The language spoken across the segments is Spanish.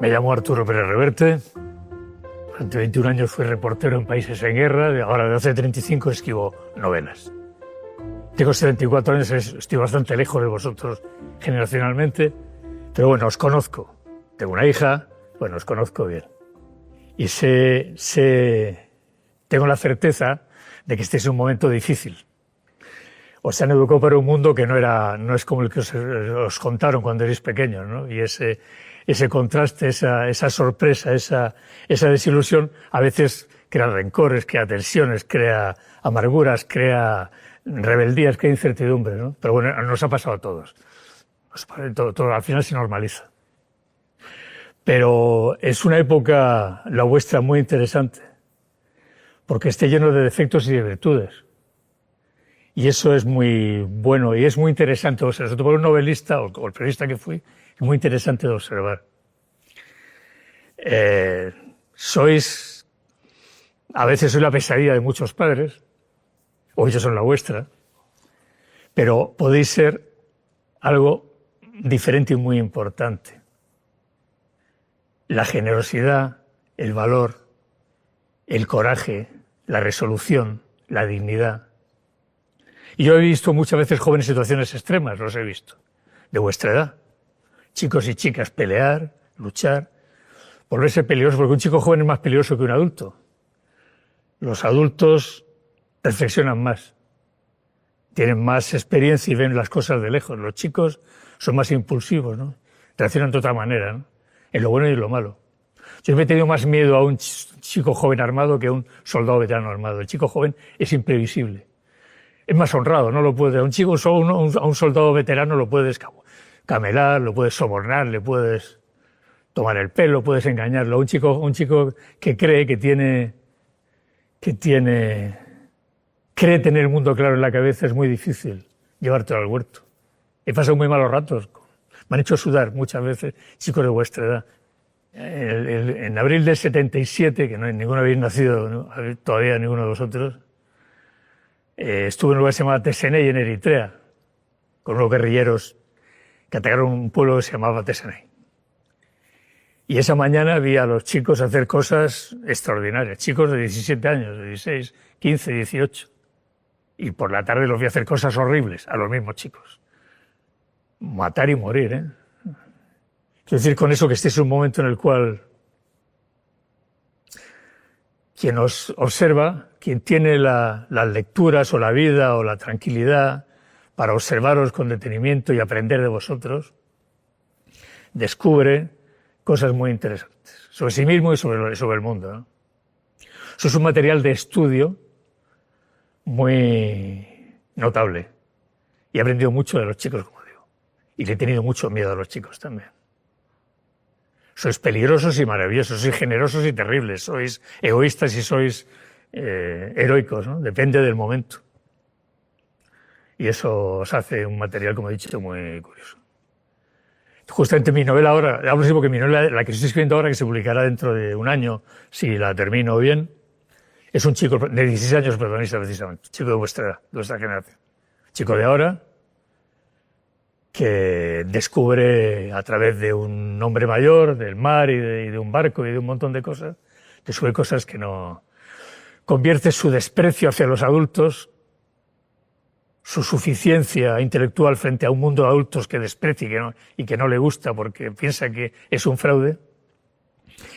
Me llamo Arturo Pérez Reverte. Durante 21 años fui reportero en países en guerra. Ahora, de hace 35, escribo novelas. Tengo 74 años, estoy bastante lejos de vosotros generacionalmente, pero bueno, os conozco. Tengo una hija, bueno, os conozco bien. Y tengo la certeza de que este es un momento difícil. Os han educado para un mundo que no es como el que os contaron cuando erais pequeños, ¿no? Y ese contraste, esa sorpresa, esa desilusión, a veces crea rencores, crea tensiones, crea amarguras, crea rebeldías, crea incertidumbre, ¿no? Pero bueno, nos ha pasado a todos. Todo al final se normaliza. Pero es una época, la vuestra, muy interesante, porque está lleno de defectos y de virtudes. Y eso es muy bueno y es muy interesante. O sea, sobre todo por un novelista o el periodista que fui, es muy interesante de observar. A veces sois la pesadilla de muchos padres, o ellos son la vuestra, pero podéis ser algo diferente y muy importante. La generosidad, el valor, el coraje, la resolución, la dignidad. Y yo he visto muchas veces jóvenes en situaciones extremas, los he visto, de vuestra edad. Chicos y chicas pelear, luchar, volverse peligrosos, porque un chico joven es más peligroso que un adulto. Los adultos reflexionan más, tienen más experiencia y ven las cosas de lejos. Los chicos son más impulsivos, ¿no? Reaccionan de otra manera, ¿no? En lo bueno y en lo malo. Yo he tenido más miedo a un chico joven armado que a un soldado veterano armado. El chico joven es imprevisible. Es más honrado, no lo puede. A un chico, a un soldado veterano lo puedes camelar, lo puedes sobornar, le puedes tomar el pelo, puedes engañarlo. Un chico que cree cree tener el mundo claro en la cabeza, es muy difícil llevártelo al huerto. He pasado muy malos ratos. Me han hecho sudar muchas veces chicos de vuestra edad. En abril del 77, que ninguno habéis nacido, ¿no? Todavía ninguno de vosotros, estuve en un lugar que se llamaba Tesenei, en Eritrea, con unos guerrilleros que atacaron un pueblo que se llamaba Tesenei. Y esa mañana vi a los chicos hacer cosas extraordinarias, chicos de 17 años, de 16, 15, 18. Y por la tarde los vi hacer cosas horribles a los mismos chicos. Matar y morir, ¿eh? Quiero decir con eso que este es un momento en el cual quien os observa, quien tiene las lecturas o la vida o la tranquilidad para observaros con detenimiento y aprender de vosotros, descubre cosas muy interesantes sobre sí mismo y sobre el mundo, ¿no? Eso es un material de estudio muy notable. Y he aprendido mucho de los chicos, como digo. Y le he tenido mucho miedo a los chicos también. Sois peligrosos y maravillosos, sois generosos y terribles, sois egoístas y sois heroicos, ¿no? Depende del momento. Y eso os hace un material, como he dicho, muy curioso. Justamente mi novela ahora, hablo así porque mi novela, la que estoy escribiendo ahora, que se publicará dentro de un año, si la termino bien, es un chico de 16 años protagonista, precisamente, chico de vuestra edad, de vuestra generación. Chico de ahora, que descubre a través de un hombre mayor, del mar y de un barco y de un montón de cosas, descubre cosas que no... Convierte su desprecio hacia los adultos, su suficiencia intelectual frente a un mundo de adultos que desprecia y que no le gusta porque piensa que es un fraude,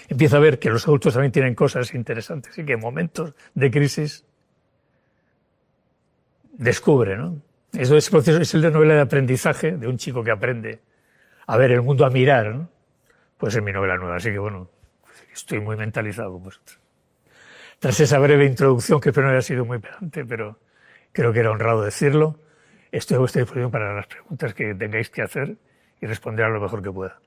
empieza a ver que los adultos también tienen cosas interesantes y que en momentos de crisis descubre, ¿no? Ese proceso es el de novela de aprendizaje, de un chico que aprende a ver el mundo, a mirar, ¿no? Pues es mi novela nueva, así que bueno, estoy muy mentalizado con vosotros. Tras esa breve introducción, que espero no haya sido muy pedante, pero creo que era honrado decirlo, estoy a vuestra disposición para las preguntas que tengáis que hacer y responder a lo mejor que pueda.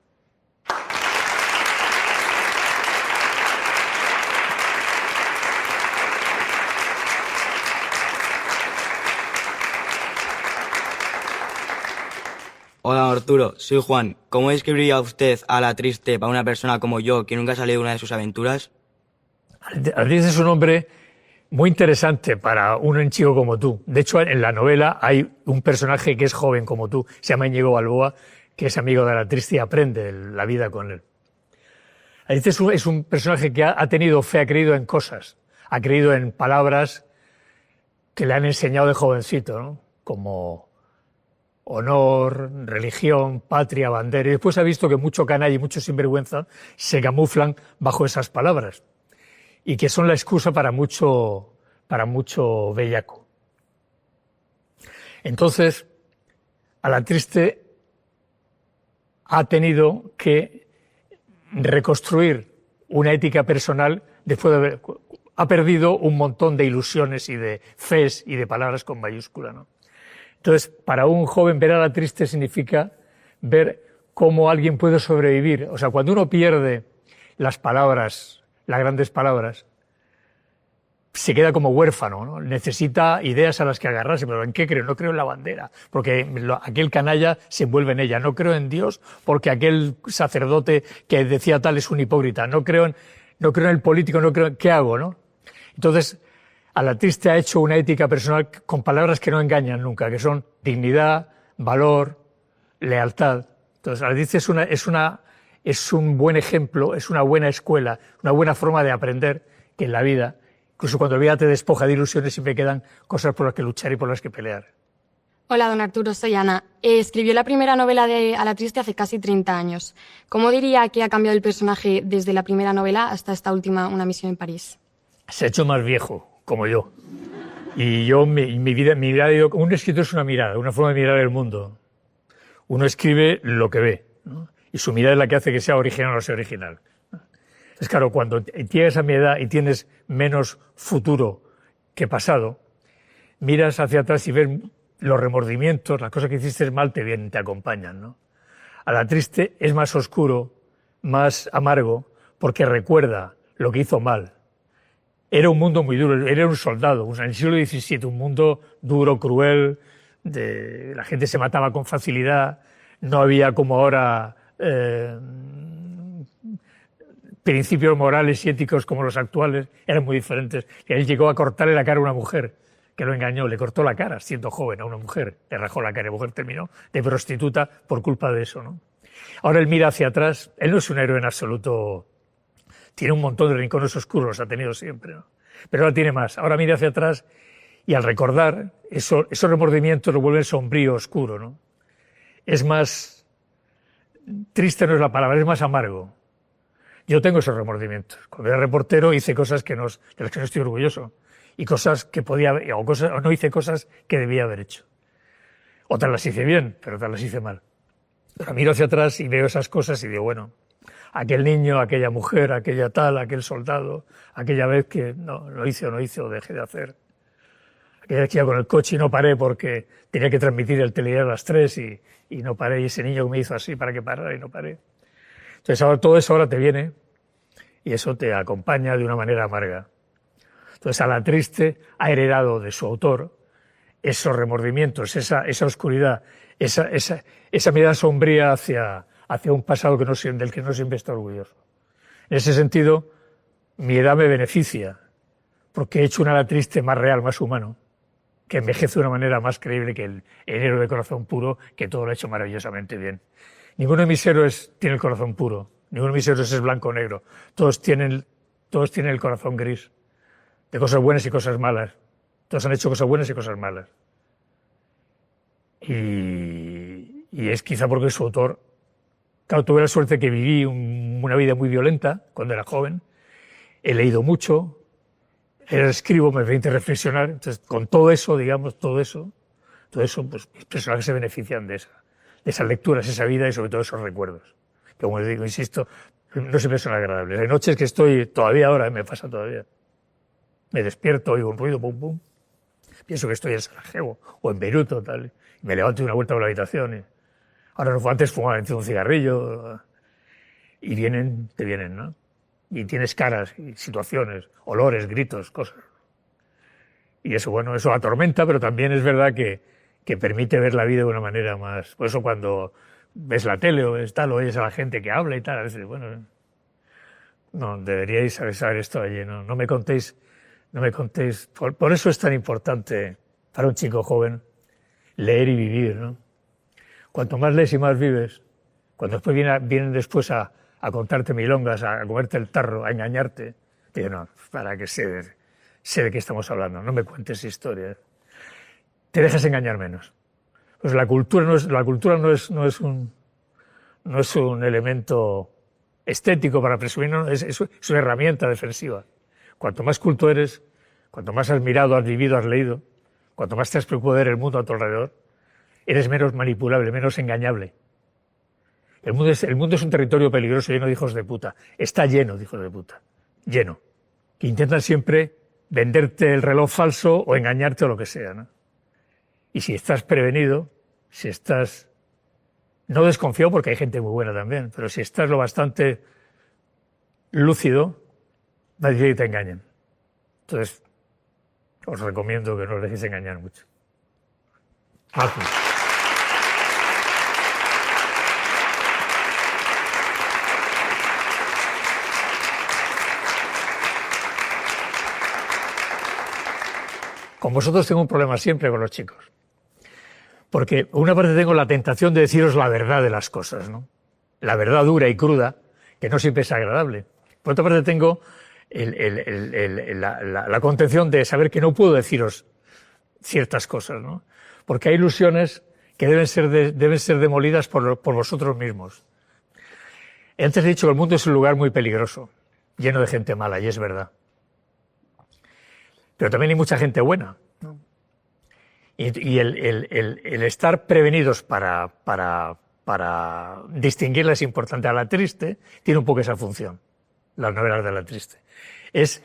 Hola Arturo, soy Juan. ¿Cómo describiría usted a La Triste para una persona como yo que nunca ha salido de una de sus aventuras? La Triste es un hombre muy interesante para un chico como tú. De hecho, en la novela hay un personaje que es joven como tú, se llama Íñigo Balboa, que es amigo de La Triste y aprende la vida con él. Alatiste es un personaje que ha tenido fe, ha creído en cosas, ha creído en palabras que le han enseñado de jovencito, ¿no? Como honor, religión, patria, bandera. Y después ha visto que mucho canalla y mucho sinvergüenza se camuflan bajo esas palabras y que son la excusa para mucho bellaco. Entonces, Alatriste ha tenido que reconstruir una ética personal después de haber... Ha perdido un montón de ilusiones y de fes y de palabras con mayúscula, ¿no? Entonces, para un joven ver a Alatriste significa ver cómo alguien puede sobrevivir. O sea, cuando uno pierde las palabras, las grandes palabras, se queda como huérfano, ¿no? Necesita ideas a las que agarrarse. ¿Pero en qué creo? No creo en la bandera, porque aquel canalla se envuelve en ella. No creo en Dios, porque aquel sacerdote que decía tal es un hipócrita. No creo en el político, no creo en... ¿Qué hago, no? Entonces, Alatriste ha hecho una ética personal con palabras que no engañan nunca, que son dignidad, valor, lealtad. Entonces, Alatriste es un buen ejemplo, es una buena escuela, una buena forma de aprender que en la vida, incluso cuando la vida te despoja de ilusiones, siempre quedan cosas por las que luchar y por las que pelear. Hola, don Arturo, soy Ana. Escribió la primera novela de Alatriste hace casi 30 años. ¿Cómo diría que ha cambiado el personaje desde la primera novela hasta esta última, Una misión en París? Se ha hecho más viejo, como yo. Y yo, mi vida, un escritor es una mirada, una forma de mirar el mundo. Uno escribe lo que ve, ¿no? Y su mirada es la que hace que sea original o no sea original. Entonces, claro, cuando llegas a mi edad y tienes menos futuro que pasado, miras hacia atrás y ves los remordimientos, las cosas que hiciste mal te vienen, te acompañan, ¿no? Alatriste es más oscuro, más amargo, porque recuerda lo que hizo mal. Era un mundo muy duro, era un soldado, en el siglo XVII, un mundo duro, cruel, la gente se mataba con facilidad, no había como ahora principios morales y éticos como los actuales, eran muy diferentes. Él llegó a cortarle la cara a una mujer que lo engañó, le cortó la cara siendo joven a una mujer, le rajó la cara y la mujer terminó de prostituta por culpa de eso, ¿no? Ahora él mira hacia atrás, él no es un héroe en absoluto. Tiene un montón de rincones oscuros, los ha tenido siempre, ¿no? Pero ahora tiene más. Ahora mira hacia atrás y al recordar esos remordimientos lo vuelven sombrío, oscuro, ¿no? Es más... Triste no es la palabra, es más amargo. Yo tengo esos remordimientos. Cuando era reportero hice cosas de las que no estoy orgulloso. Y cosas que o no hice cosas que debía haber hecho. Otras las hice bien, pero otras las hice mal. Pero miro hacia atrás y veo esas cosas y digo, bueno... Aquel niño, aquella mujer, aquella tal, aquel soldado, aquella vez que no hice o dejé de hacer. Aquella vez que iba con el coche y no paré porque tenía que transmitir el telediario a las 3 y no paré. Y ese niño que me hizo así para que parara y no paré. Entonces ahora todo eso ahora te viene y eso te acompaña de una manera amarga. Entonces Alatriste ha heredado de su autor esos remordimientos, esa oscuridad, esa mirada sombría hacia un pasado del que no siempre está orgulloso. En ese sentido, mi edad me beneficia, porque he hecho un Alatriste más real, más humano, que envejece de una manera más creíble que el héroe de corazón puro, que todo lo ha hecho maravillosamente bien. Ninguno de mis héroes tiene el corazón puro, ninguno de mis héroes es blanco o negro, todos tienen el corazón gris, de cosas buenas y cosas malas. Todos han hecho cosas buenas y cosas malas. Y es quizá porque su autor... Claro, tuve la suerte que viví una vida muy violenta cuando era joven. He leído mucho, escribo, me permite reflexionar. Entonces, con todo eso, digamos, todo eso, pues mis personajes se benefician de esas lecturas, esa vida y sobre todo esos recuerdos. Que, como les digo, insisto, no siempre son agradables. Hay noches que estoy, todavía ahora, me pasa todavía. Me despierto, oigo un ruido, pum, pum. Pienso que estoy en Sarajevo o en Beirut o tal. Y me levanto y una vuelta por la habitación. Ahora no fue antes, fumaba un cigarrillo y te vienen, ¿no? Y tienes caras, y situaciones, olores, gritos, cosas. Y eso, bueno, eso atormenta, pero también es verdad que permite ver la vida de una manera más... Por eso cuando ves la tele o ves tal, o oyes a la gente que habla y tal, a veces, bueno, no, deberíais saber esto allí, no me contéis. Por eso es tan importante para un chico joven leer y vivir, ¿no? Cuanto más lees y más vives, cuando después vienen después a a contarte milongas, a comerte el tarro, a engañarte. Te digo, no, para que sé de qué estamos hablando, no me cuentes historias. Te dejas engañar menos. Pues la cultura no es un elemento estético para presumir, no, es una herramienta defensiva. Cuanto más culto eres, cuanto más has mirado, has vivido, has leído, cuanto más te has preocupado de ver el mundo a tu alrededor, eres menos manipulable, menos engañable. El mundo es un territorio peligroso, lleno de hijos de puta. Está lleno de hijos de puta. Lleno. Que intentan siempre venderte el reloj falso o engañarte o lo que sea, ¿no? Y si estás prevenido, si estás no desconfiado, porque hay gente muy buena también, pero si estás lo bastante lúcido, va a decir que te engañen. Entonces, os recomiendo que no os dejéis engañar mucho. Marcos. Con vosotros tengo un problema siempre con los chicos. Porque por una parte tengo la tentación de deciros la verdad de las cosas, ¿no? La verdad dura y cruda, que no siempre es agradable. Por otra parte tengo la contención de saber que no puedo deciros ciertas cosas, ¿no? Porque hay ilusiones que deben ser demolidas por vosotros mismos. Antes he dicho que el mundo es un lugar muy peligroso, lleno de gente mala, y es verdad. Pero también hay mucha gente buena, ¿no? Y el estar prevenidos para distinguirla es importante. A la triste tiene un poco esa función, las novelas de la triste. Es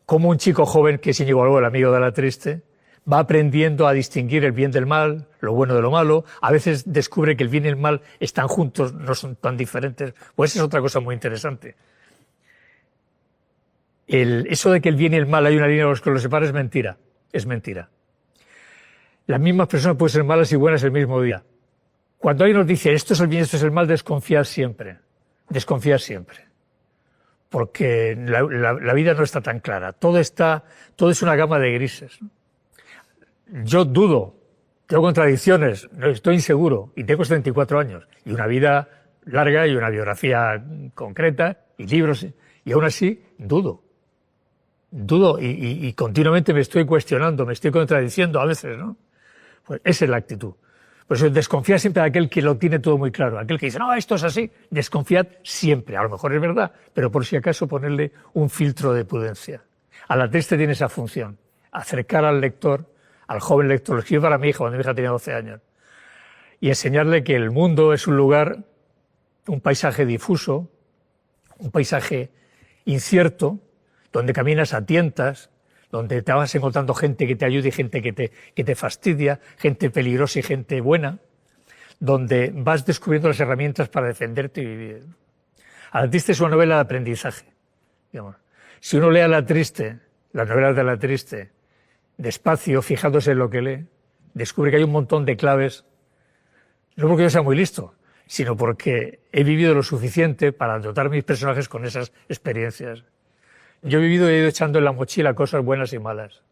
como un chico joven, que es Íñigo Balboa, el amigo de la triste, va aprendiendo a distinguir el bien del mal, lo bueno de lo malo. A veces descubre que el bien y el mal están juntos, no son tan diferentes. Pues es otra cosa muy interesante. Eso de que el bien y el mal hay una línea que los separa es mentira. Es mentira. Las mismas personas pueden ser malas y buenas el mismo día. Cuando alguien nos dice esto es el bien, esto es el mal, desconfiar siempre. Desconfiar siempre. Porque la vida no está tan clara. Todo es una gama de grises. Yo dudo, tengo contradicciones, estoy inseguro y tengo 74 años y una vida larga y una biografía concreta y libros, y aún así dudo. Dudo y continuamente me estoy cuestionando, me estoy contradiciendo a veces, ¿no? Pues esa es la actitud. Por eso desconfiar siempre de aquel que lo tiene todo muy claro, aquel que dice, no, esto es así, desconfiad siempre. A lo mejor es verdad, pero por si acaso ponerle un filtro de prudencia. A la triste tiene esa función, acercar al lector, al joven lector, lo escribí para mi hija cuando mi hija tenía 12 años, y enseñarle que el mundo es un lugar, un paisaje difuso, un paisaje incierto, donde caminas a tientas, donde te vas encontrando gente que te ayuda y gente que te fastidia, gente peligrosa y gente buena, donde vas descubriendo las herramientas para defenderte y vivir. A la triste es una novela de aprendizaje, digamos. Si uno lee a la triste, las novelas de la triste, despacio, fijándose en lo que lee, descubre que hay un montón de claves, no porque yo sea muy listo, sino porque he vivido lo suficiente para dotar mis personajes con esas experiencias. Yo he vivido y he ido echando en la mochila cosas buenas y malas.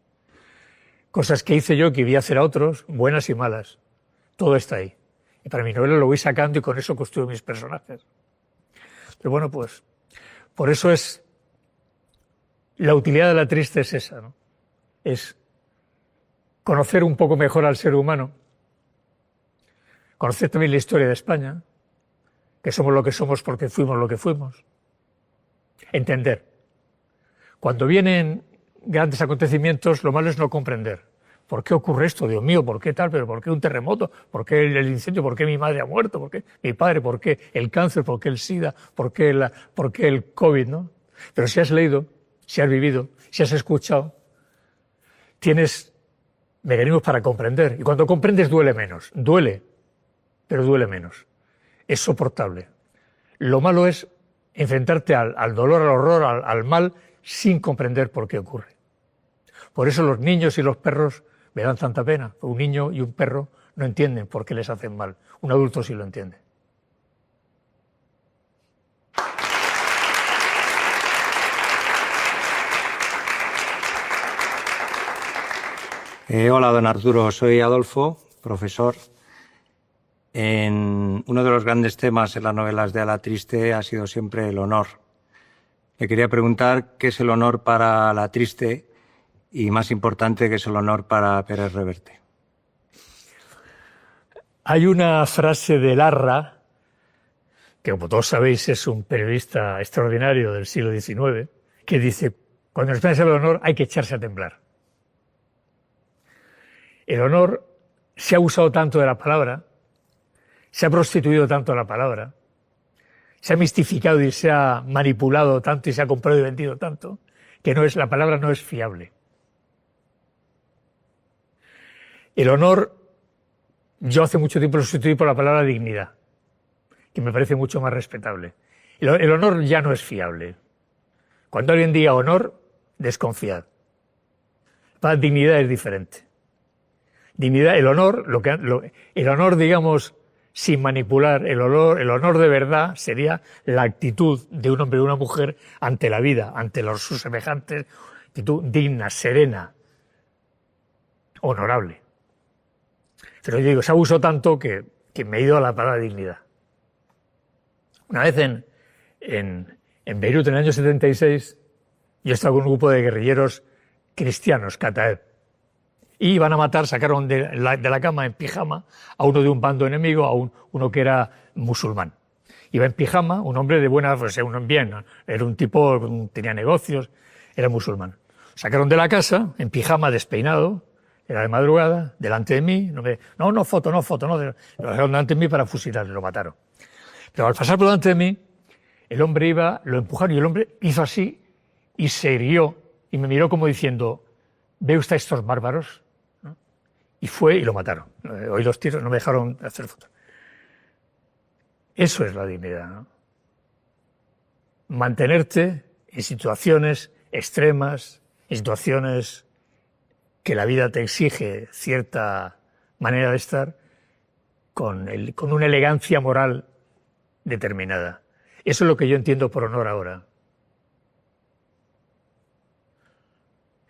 Cosas que hice yo que vi hacer a otros, buenas y malas. Todo está ahí. Y para mi novela lo voy sacando y con eso construyo mis personajes. Pero bueno, pues, por eso es, la utilidad de la triste es esa, ¿no? Es conocer un poco mejor al ser humano, conocer también la historia de España, que somos lo que somos porque fuimos lo que fuimos. Entender. Cuando vienen grandes acontecimientos, lo malo es no comprender. ¿Por qué ocurre esto? Dios mío, ¿por qué tal? ¿Pero por qué un terremoto? ¿Por qué el incendio? ¿Por qué mi madre ha muerto? ¿Por qué mi padre? ¿Por qué el cáncer? ¿Por qué el SIDA? ¿Por qué el COVID? ¿No? Pero si has leído, si has vivido, si has escuchado, tienes mecanismos para comprender. Y cuando comprendes duele menos. Duele, pero duele menos. Es soportable. Lo malo es enfrentarte al dolor, al horror, al mal, sin comprender por qué ocurre. Por eso los niños y los perros me dan tanta pena. Un niño y un perro no entienden por qué les hacen mal. Un adulto sí lo entiende. Hola, don Arturo. Soy Adolfo, profesor. Uno de los grandes temas en las novelas de Alatriste ha sido siempre el honor. Le quería preguntar qué es el honor para Alatriste y, más importante, qué es el honor para Pérez Reverte. Hay una frase de Larra, que como todos sabéis es un periodista extraordinario del siglo XIX, que dice: cuando nos piensa el honor hay que echarse a temblar. El honor se ha usado tanto de la palabra, se ha prostituido tanto la palabra, se ha mistificado y se ha manipulado tanto y se ha comprado y vendido tanto, que la palabra no es fiable. El honor, yo hace mucho tiempo lo sustituí por la palabra dignidad, que me parece mucho más respetable. El honor ya no es fiable. Cuando alguien diga honor, desconfiad. La dignidad es diferente. Dignidad, el honor, el honor, digamos, sin manipular, el honor de verdad sería la actitud de un hombre y una mujer ante la vida, ante sus semejantes, actitud digna, serena, honorable. Pero yo digo, se abusó tanto que me he ido a la palabra dignidad. Una vez en Beirut, en el año 76, yo estaba con un grupo de guerrilleros cristianos, Kataeb, y iban a matar, sacaron de la cama en pijama a uno de un bando enemigo, a uno que era musulmán. Iba en pijama, un hombre de buena, pues un bien, era un tipo, tenía negocios, era musulmán. Sacaron de la casa, en pijama, despeinado, era de madrugada, delante de mí, no foto, lo dejaron delante de mí para fusilarle, lo mataron. Pero al pasar por delante de mí, el hombre lo empujaron y el hombre hizo así y se irguió y me miró como diciendo: ¿ve usted a estos bárbaros? ¿no? Y fue y lo mataron. Oí los tiros, no me dejaron hacer fotos. Eso es la dignidad, ¿no? Mantenerte en situaciones extremas, en situaciones que la vida te exige cierta manera de estar, con una elegancia moral determinada. Eso es lo que yo entiendo por honor ahora.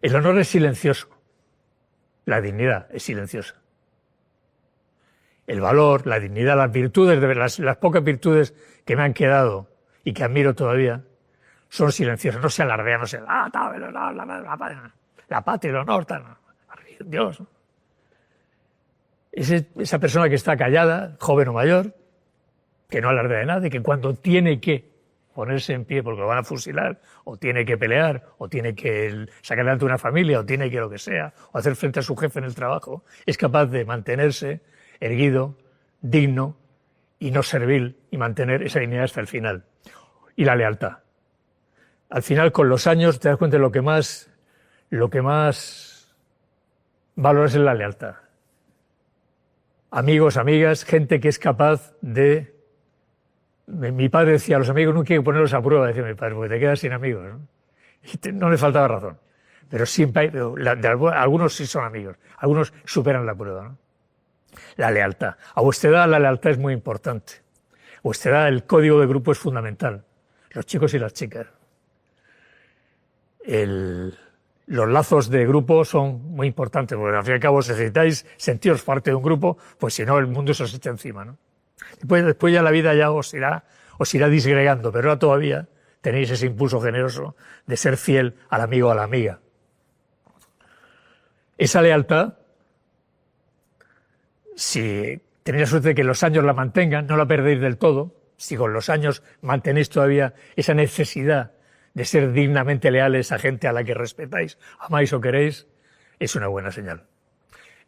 El honor es silencioso, la dignidad es silenciosa. El valor, la dignidad, las virtudes, las pocas virtudes que me han quedado y que admiro todavía, son silenciosas, no se alardean, no se la patria, el honor, Dios. Esa persona que está callada, joven o mayor, que no alardea de nada y que cuando tiene que ponerse en pie porque lo van a fusilar, o tiene que pelear, o tiene que sacar adelante una familia, o tiene que lo que sea, o hacer frente a su jefe en el trabajo, es capaz de mantenerse erguido, digno y no servil, y mantener esa dignidad hasta el final. Y la lealtad. Al final, con los años, te das cuenta de lo que más valoras es la lealtad. Amigos, amigas, gente que es capaz de... Mi padre decía a los amigos: nunca hay que ponerlos a prueba, decía mi padre, porque te quedas sin amigos, ¿no? Y no le faltaba razón. Pero siempre algunos sí son amigos, algunos superan la prueba, ¿no? La lealtad. A vuestra edad la lealtad es muy importante. A vuestra edad el código de grupo es fundamental. Los chicos y las chicas. Los lazos de grupo son muy importantes, porque al fin y al cabo necesitáis sentiros parte de un grupo, pues si no el mundo se os echa encima, ¿no? Después ya la vida ya os irá disgregando, pero ahora todavía tenéis ese impulso generoso de ser fiel al amigo o a la amiga. Esa lealtad, si tenéis la suerte de que los años la mantengan, no la perdéis del todo, si con los años mantenéis todavía esa necesidad de ser dignamente leales a gente a la que respetáis, amáis o queréis, es una buena señal.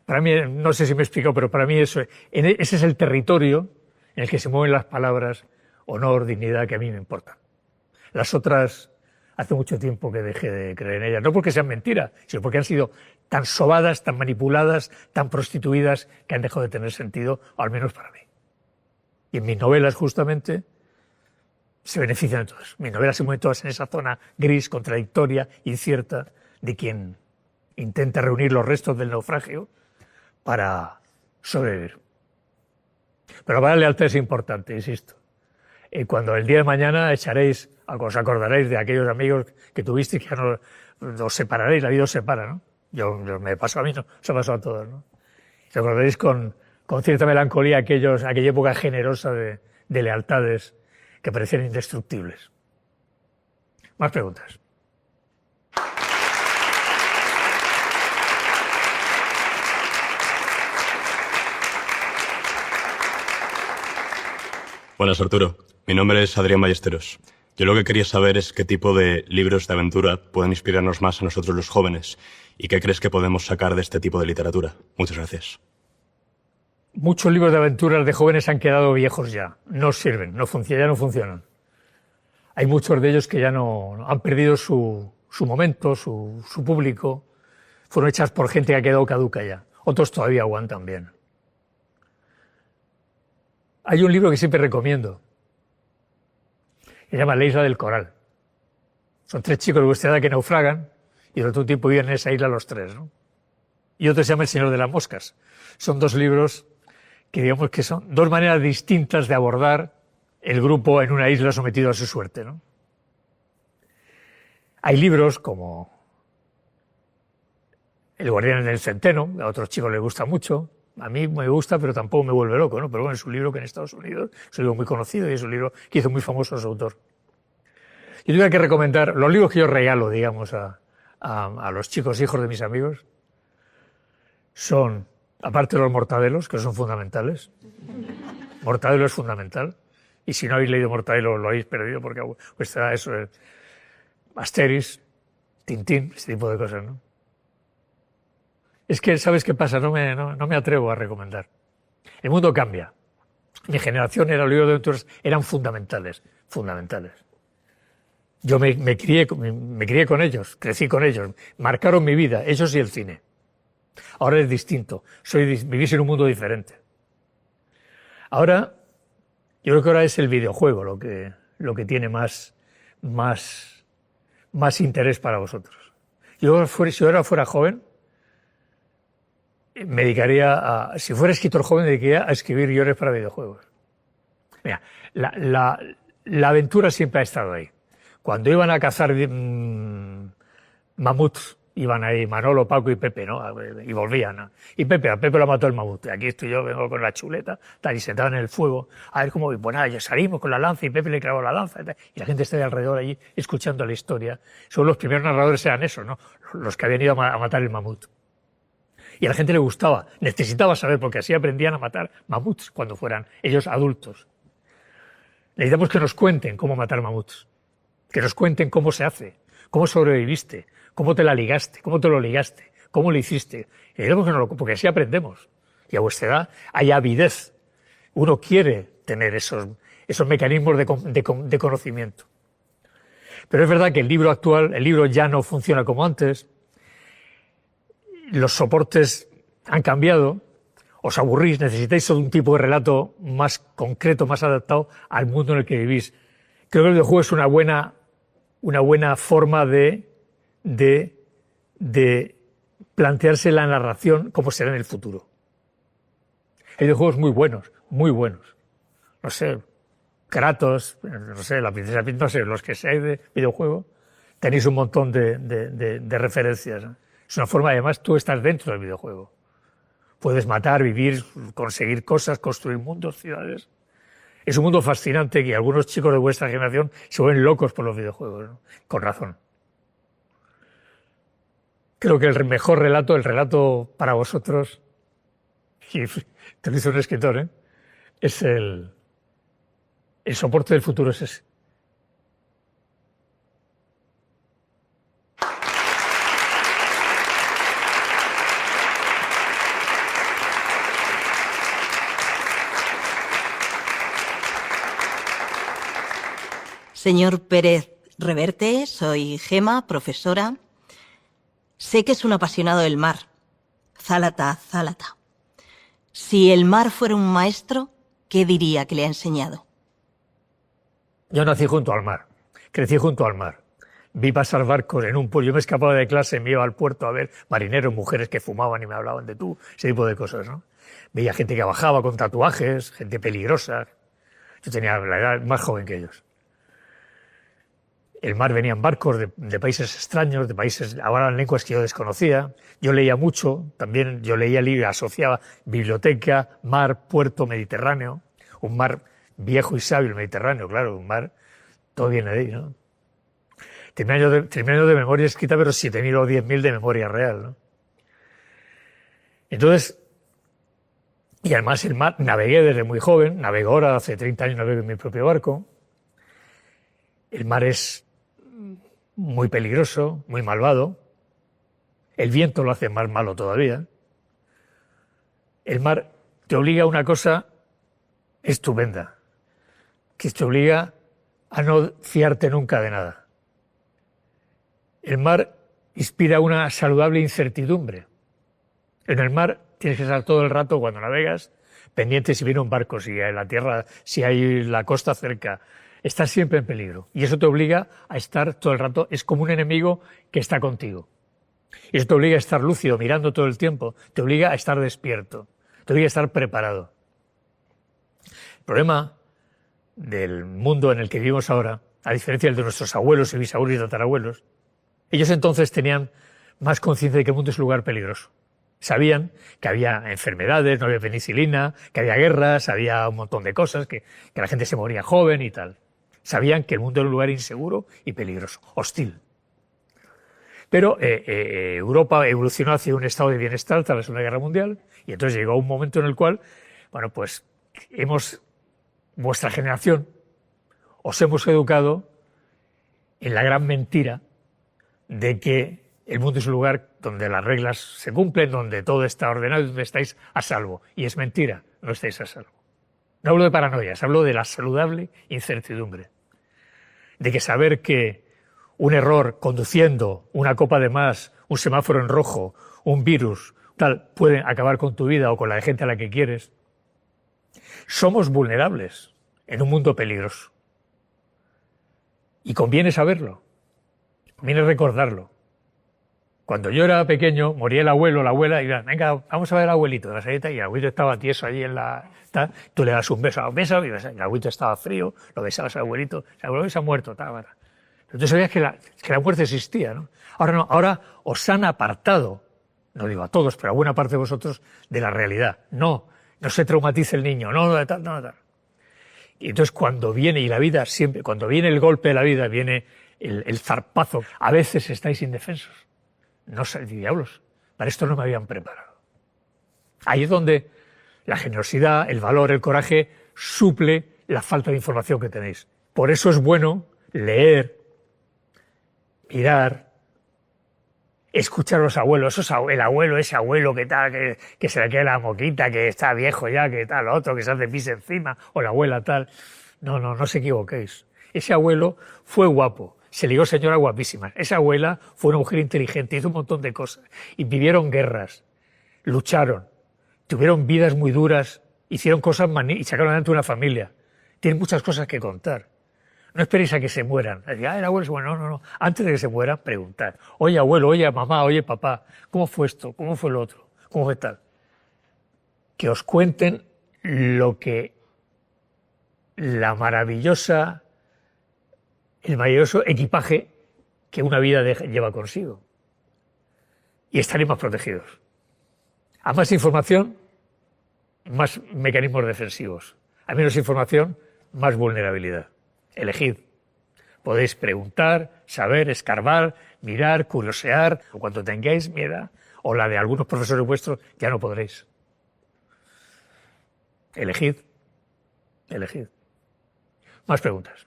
Para mí, no sé si me he explicado, pero para mí ese es el territorio en el que se mueven las palabras honor, dignidad, que a mí me importan. Las otras, hace mucho tiempo que dejé de creer en ellas, no porque sean mentiras, sino porque han sido tan sobadas, tan manipuladas, tan prostituidas, que han dejado de tener sentido, al menos para mí. Y en mis novelas, justamente, se benefician de todo eso. Mis novelas se mueven todas en esa zona gris, contradictoria, incierta, de quien intenta reunir los restos del naufragio para sobrevivir. Pero la lealtad es importante, insisto. Cuando el día de mañana os acordaréis de aquellos amigos que tuvisteis, que ya no os separaréis, la vida os separa, ¿no? Me pasó a mí, no, se ha pasado a todos, ¿no? Os acordaréis con con cierta melancolía aquella época generosa de lealtades que parecían indestructibles. Más preguntas. Buenas, Arturo. Mi nombre es Adrián Ballesteros. Yo lo que quería saber es qué tipo de libros de aventura pueden inspirarnos más a nosotros los jóvenes y qué crees que podemos sacar de este tipo de literatura. Muchas gracias. Muchos libros de aventuras de jóvenes han quedado viejos ya. No sirven, ya no funcionan. Hay muchos de ellos que ya no han perdido su momento, su público. Fueron hechas por gente que ha quedado caduca ya. Otros todavía aguantan bien. Hay un libro que siempre recomiendo. Se llama La isla del coral. Son 3 chicos de vuestra edad que naufragan y durante un tiempo viven en esa isla los 3, ¿no? Y otro se llama El señor de las moscas. Son 2 libros que digamos que son 2 maneras distintas de abordar el grupo en una isla sometido a su suerte, ¿no? Hay libros como El guardián en el centeno, a otros chicos les gusta mucho. A mí me gusta, pero tampoco me vuelve loco, ¿no? Pero bueno, es un libro que en Estados Unidos es un libro muy conocido y es un libro que hizo muy famoso a su autor. Yo tuviera que recomendar los libros que yo regalo, digamos, a los chicos hijos de mis amigos. Son, aparte de los Mortadelos, que son fundamentales. Mortadelo es fundamental. Y si no habéis leído Mortadelo, lo habéis perdido, porque vuestra eso es Asterix, Tintín, este tipo de cosas, ¿no? Es que, ¿sabes qué pasa? No me atrevo a recomendar. El mundo cambia. Mi generación los libros de aventuras eran fundamentales. Yo me crié con ellos, crecí con ellos, marcaron mi vida, ellos y el cine. Ahora es distinto, vivís en un mundo diferente. Ahora, yo creo que ahora es el videojuego lo que tiene más interés para vosotros. Si yo ahora fuera joven, me dedicaría si fuera escritor joven, me dedicaría a escribir guiones para videojuegos. Mira, la aventura siempre ha estado ahí. Cuando iban a cazar mamuts, iban ahí Manolo, Paco y Pepe, ¿no? Y volvían, ¿no? Y a Pepe lo mató el mamut. Aquí estoy yo, vengo con la chuleta, tal, y sentado en el fuego, a ver cómo voy. Pues nada, ya salimos con la lanza y Pepe le clavó la lanza, y la gente está ahí alrededor allí escuchando la historia. Son los primeros narradores eran esos, ¿no? Los que habían ido a matar el mamut. Y a la gente le gustaba, necesitaba saber, porque así aprendían a matar mamuts cuando fueran ellos adultos. Necesitamos que nos cuenten cómo matar mamuts, que nos cuenten cómo se hace, cómo sobreviviste, cómo te la ligaste, cómo te lo ligaste, cómo lo hiciste. Porque así aprendemos. Y a vuestra edad hay avidez. Uno quiere tener esos mecanismos de conocimiento. Pero es verdad que el libro ya no funciona como antes. Los soportes han cambiado, os aburrís, necesitáis un tipo de relato más concreto, más adaptado al mundo en el que vivís. Creo que el videojuego es una buena forma de plantearse la narración como será en el futuro. Hay videojuegos muy buenos. No sé, Kratos, no sé, la princesa Peach, no sé, los que seáis de videojuego, tenéis un montón de referencias, ¿no? Es una forma, además, tú estás dentro del videojuego. Puedes matar, vivir, conseguir cosas, construir mundos, ciudades. Es un mundo fascinante que algunos chicos de vuestra generación se vuelven locos por los videojuegos, ¿no? Con razón. Creo que el mejor relato, el relato para vosotros, y te lo dice un escritor, ¿eh? Es el soporte del futuro es ese. Señor Pérez Reverte, soy Gema, profesora. Sé que es un apasionado del mar. Zálata. Si el mar fuera un maestro, ¿qué diría que le ha enseñado? Yo nací junto al mar, crecí junto al mar. Vi pasar barcos en un puerto. Yo me escapaba de clase, me iba al puerto a ver marineros, mujeres que fumaban y me hablaban de tú, ese tipo de cosas, ¿no? Veía gente que bajaba con tatuajes, gente peligrosa. Yo tenía la edad más joven que ellos. El mar venía en barcos de países extraños, de países, hablaban lenguas que yo desconocía. Yo leía mucho, también yo leía libros, asociaba biblioteca, mar, puerto, Mediterráneo. Un mar viejo y sabio, el Mediterráneo, claro, un mar, todo viene de ahí, ¿no? Terminé de memoria escrita, pero 7.000 o 10.000 de memoria real, ¿no? Entonces, y además el mar, navegué desde muy joven, navego ahora, hace 30 años navego en mi propio barco. El mar es muy peligroso, muy malvado. El viento lo hace más malo todavía. El mar te obliga a una cosa estupenda, que te obliga a no fiarte nunca de nada. El mar inspira una saludable incertidumbre. En el mar tienes que estar todo el rato cuando navegas pendiente si viene un barco, si hay la tierra, si hay la costa cerca. Estás siempre en peligro. Y eso te obliga a estar todo el rato. Es como un enemigo que está contigo. Y eso te obliga a estar lúcido, mirando todo el tiempo. Te obliga a estar despierto. Te obliga a estar preparado. El problema del mundo en el que vivimos ahora, a diferencia del de nuestros abuelos y bisabuelos y tatarabuelos, ellos entonces tenían más conciencia de que el mundo es un lugar peligroso. Sabían que había enfermedades, no había penicilina, que había guerras, había un montón de cosas, que la gente se moría joven y tal. Sabían que el mundo era un lugar inseguro y peligroso, hostil. Pero Europa evolucionó hacia un estado de bienestar tras la Segunda Guerra Mundial y entonces llegó un momento en el cual, bueno, pues vuestra generación, os hemos educado en la gran mentira de que el mundo es un lugar donde las reglas se cumplen, donde todo está ordenado y donde estáis a salvo. Y es mentira, no estáis a salvo. No hablo de paranoias, hablo de la saludable incertidumbre. De que saber que un error conduciendo, una copa de más, un semáforo en rojo, un virus, tal, puede acabar con tu vida o con la de gente a la que quieres. Somos vulnerables en un mundo peligroso. Y conviene saberlo. Conviene recordarlo. Cuando yo era pequeño, moría el abuelo, la abuela, y venga, vamos a ver al abuelito de la salita, y el abuelito estaba tieso allí en la... Tú le das un beso, y el abuelito estaba frío, lo besabas al abuelito, el abuelito se ha muerto, tal. Pero tú sabías que la muerte existía, ¿no? Ahora no, ahora os han apartado, no digo a todos, pero a buena parte de vosotros, de la realidad. No se traumatice el niño, no, tal. Y entonces cuando viene, y la vida siempre, cuando viene el golpe de la vida, viene el zarpazo, a veces estáis indefensos. No sé, diablos, para esto no me habían preparado. Ahí es donde la generosidad, el valor, el coraje suple la falta de información que tenéis. Por eso es bueno leer, mirar, escuchar a los abuelos. Ese abuelo que tal, que se le queda la moquita, que está viejo ya, que tal, otro que se hace pis encima, o la abuela tal. No os equivoquéis. Ese abuelo fue guapo. Se ligó señoras guapísimas. Esa abuela fue una mujer inteligente, hizo un montón de cosas. Y vivieron guerras, lucharon, tuvieron vidas muy duras, hicieron cosas y sacaron adelante una familia. Tienen muchas cosas que contar. No esperéis a que se mueran. El abuelo es bueno. No. Antes de que se mueran, preguntad. Oye, abuelo, oye, mamá, oye, papá, ¿cómo fue esto? ¿Cómo fue lo otro? ¿Cómo fue tal? Que os cuenten lo que el maravilloso equipaje que una vida lleva consigo. Y estaréis más protegidos. A más información, más mecanismos defensivos. A menos información, más vulnerabilidad. Elegid. Podéis preguntar, saber, escarbar, mirar, curiosear, o cuando tengáis miedo, o la de algunos profesores vuestros, ya no podréis. Elegid. Más preguntas.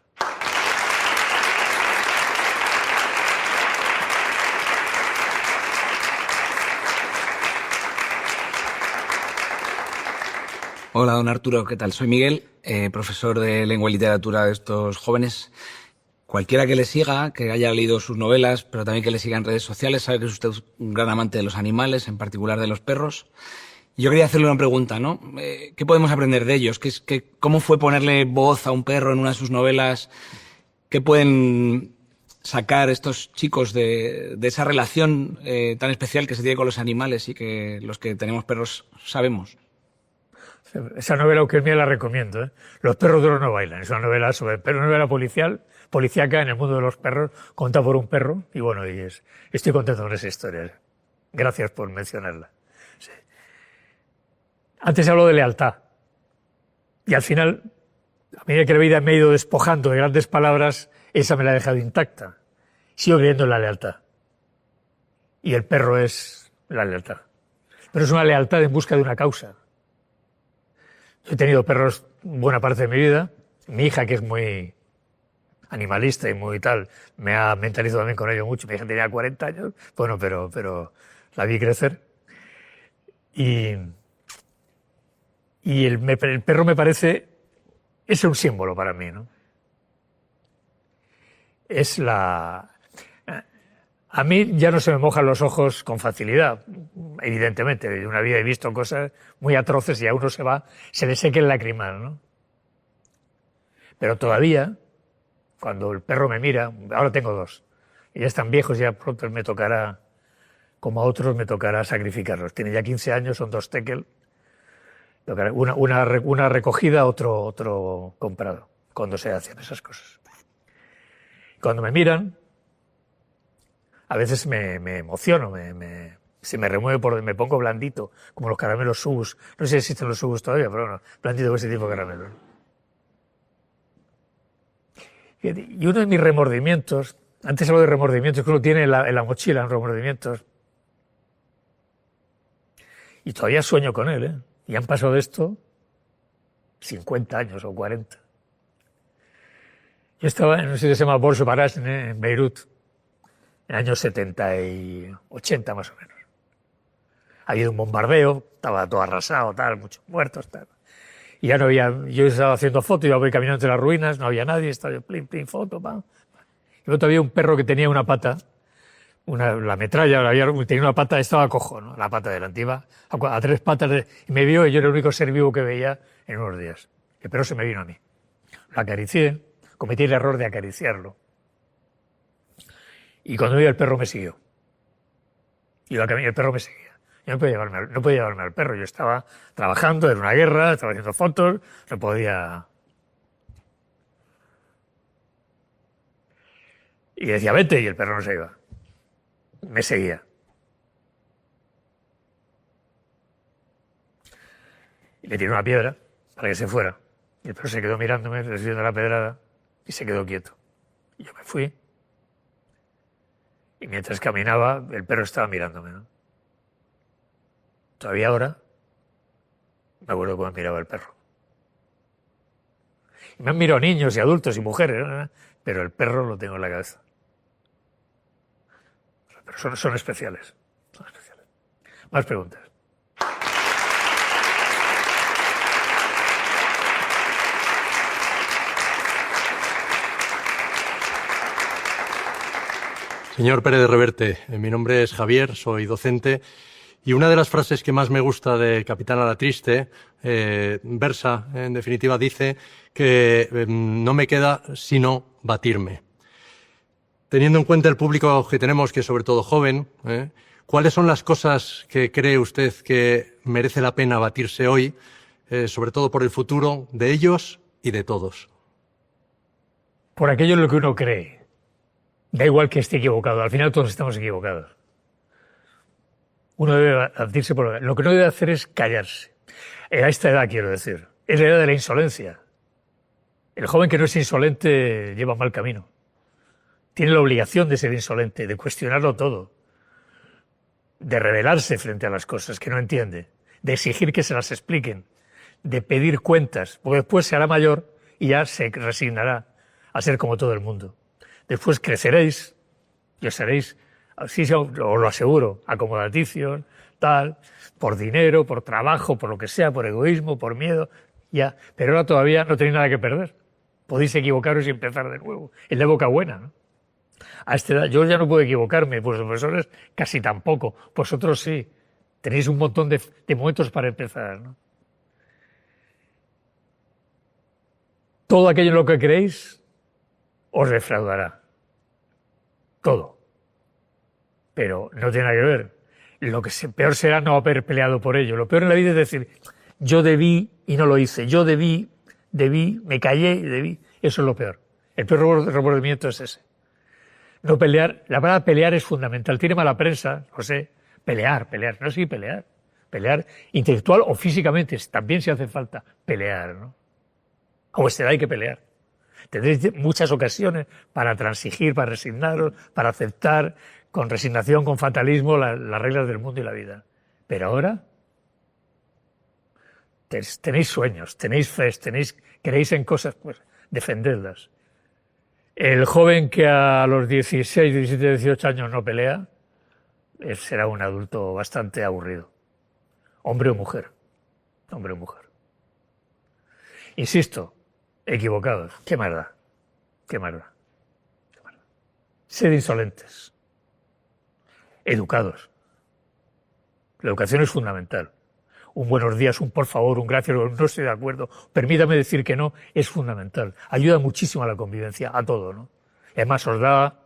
Hola, don Arturo, ¿qué tal? Soy Miguel, profesor de lengua y literatura de estos jóvenes. Cualquiera que le siga, que haya leído sus novelas, pero también que le siga en redes sociales, sabe que es usted un gran amante de los animales, en particular de los perros. Yo quería hacerle una pregunta, ¿no? ¿Qué podemos aprender de ellos? ¿Cómo fue ponerle voz a un perro en una de sus novelas? ¿Qué pueden sacar estos chicos de esa relación tan especial que se tiene con los animales y que los que tenemos perros sabemos? Esa novela, aunque es mía, la recomiendo, ¿eh? Los perros duros no bailan. Es una novela una novela policíaca en el mundo de los perros, contada por un perro. Y bueno, estoy contento con esa historia. Gracias por mencionarla. Sí. Antes habló de lealtad. Y al final, a medida que la vida me ha ido despojando de grandes palabras, esa me la ha dejado intacta. Sigo creyendo en la lealtad. Y el perro es la lealtad. Pero es una lealtad en busca de una causa. Yo he tenido perros buena parte de mi vida. Mi hija, que es muy animalista y muy tal, me ha mentalizado también con ello mucho. Mi hija tenía 40 años, bueno, pero la vi crecer. Y el perro me parece, es un símbolo para mí, ¿no? A mí ya no se me mojan los ojos con facilidad, evidentemente. En una vida he visto cosas muy atroces y a uno se le seca el lacrimal, ¿no? Pero todavía, cuando el perro me mira, ahora tengo 2, y ya están viejos, ya pronto me tocará, como a otros me tocará sacrificarlos. Tienen ya 15 años, son 2 tekel, una recogida, otro comprado, cuando se hacen esas cosas. Cuando me miran, a veces me emociono, se me remueve, me pongo blandito, como los caramelos Subus. No sé si existen los Subus todavía, pero bueno, blandito con ese tipo de caramelos. Y uno de mis remordimientos, antes hablo de remordimientos que uno tiene en la mochila, remordimientos, y todavía sueño con él, ¿eh? Y han pasado de esto 50 años o 40. Yo estaba en un sitio que se llama Borso Baraj, en Beirut, en el año 70 y 80 más o menos. Ha habido un bombardeo, estaba todo arrasado, tal, muchos muertos, tal. Y ya no había, yo estaba haciendo fotos, iba caminando entre las ruinas, no había nadie, estaba yo, plin, foto, pam. Y luego había un perro que tenía una pata, la metralla, tenía una pata, estaba cojo, ¿no? La pata delante, iba a 3 patas, y me vio, y yo era el único ser vivo que veía en unos días. El perro se me vino a mí. Lo acaricié, cometí el error de acariciarlo. Y cuando vi el perro me siguió. Y el perro me seguía. Yo no podía llevarme al perro. Yo estaba trabajando en una guerra, estaba haciendo fotos, no podía. Y decía, vete, y el perro no se iba. Me seguía. Y le tiré una piedra para que se fuera. Y el perro se quedó mirándome, recibiendo la pedrada, y se quedó quieto. Y yo me fui. Y mientras caminaba, el perro estaba mirándome, ¿no? Todavía ahora me acuerdo cómo miraba el perro. Y me han mirado niños y adultos y mujeres, ¿no? Pero el perro lo tengo en la cabeza. Pero son especiales. Son especiales. Más preguntas. Señor Pérez Reverte, mi nombre es Javier, soy docente, y una de las frases que más me gusta de Capitán a la Triste versa, en definitiva, dice que no me queda sino batirme. Teniendo en cuenta el público que tenemos, que es sobre todo joven, ¿cuáles son las cosas que cree usted que merece la pena batirse hoy, sobre todo por el futuro de ellos y de todos? Por aquello en lo que uno cree. Da igual que esté equivocado, al final todos estamos equivocados. Uno debe batirse por lo que no debe hacer es callarse. A esta edad, quiero decir. Es la edad de la insolencia. El joven que no es insolente lleva mal camino. Tiene la obligación de ser insolente, de cuestionarlo todo, de rebelarse frente a las cosas que no entiende, de exigir que se las expliquen, de pedir cuentas, porque después se hará mayor y ya se resignará a ser como todo el mundo. Después creceréis y os seréis, así os lo aseguro, acomodaticios, tal, por dinero, por trabajo, por lo que sea, por egoísmo, por miedo, ya. Pero ahora todavía no tenéis nada que perder. Podéis equivocaros y empezar de nuevo. Es la época buena, ¿no? A esta edad, yo ya no puedo equivocarme, pues los profesores casi tampoco. Vosotros sí. Tenéis un montón de momentos para empezar, ¿no? Todo aquello en lo que creéis os defraudará. Todo. Pero no tiene nada que ver. Lo que peor será no haber peleado por ello. Lo peor en la vida es decir, yo debí y no lo hice, yo debí, me callé y debí. Eso es lo peor. El peor remordimiento es ese. No pelear, la palabra pelear es fundamental. Tiene mala prensa, no sé, pelear, no sé si pelear. Pelear intelectual o físicamente, también si hace falta pelear, ¿no? A vuestra edad hay que pelear. Tendréis muchas ocasiones para transigir, para resignaros, para aceptar con resignación, con fatalismo las reglas del mundo y la vida. Pero ahora tenéis sueños, tenéis fe, creéis en cosas, pues defendedlas. El joven que a los 16, 17, 18 años no pelea será un adulto bastante aburrido. Hombre o mujer. Hombre o mujer. Insisto, equivocados. ¿Qué más da? ¿Qué más da? ¿Qué más da? Sed insolentes. Educados. La educación es fundamental. Un buenos días, un por favor, un gracias, no estoy de acuerdo, permítame decir que no, es fundamental. Ayuda muchísimo a la convivencia, a todo, ¿no? Y además os da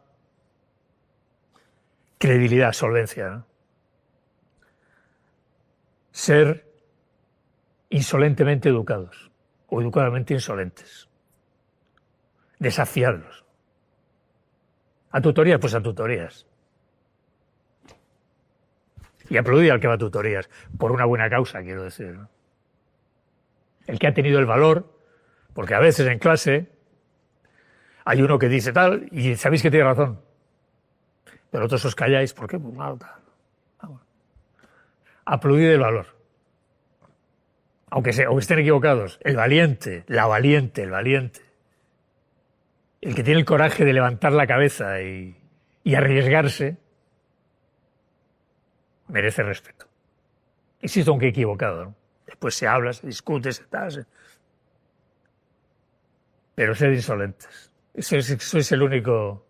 credibilidad, solvencia, ¿no? Ser insolentemente educados o educadamente insolentes. Desafiarlos. ¿A tutorías? Pues a tutorías. Y aplaudir al que va a tutorías, por una buena causa, quiero decir, ¿no? El que ha tenido el valor, porque a veces en clase hay uno que dice tal y sabéis que tiene razón, pero otros os calláis, ¿por qué? Pues mal, tal. Aplaudir el valor. Aunque estén equivocados, el valiente, el valiente. El que tiene el coraje de levantar la cabeza y arriesgarse, merece respeto. Insisto, aunque equivocado, ¿no? Después se habla, se discute, se tal. Pero sed insolentes. Sois el único.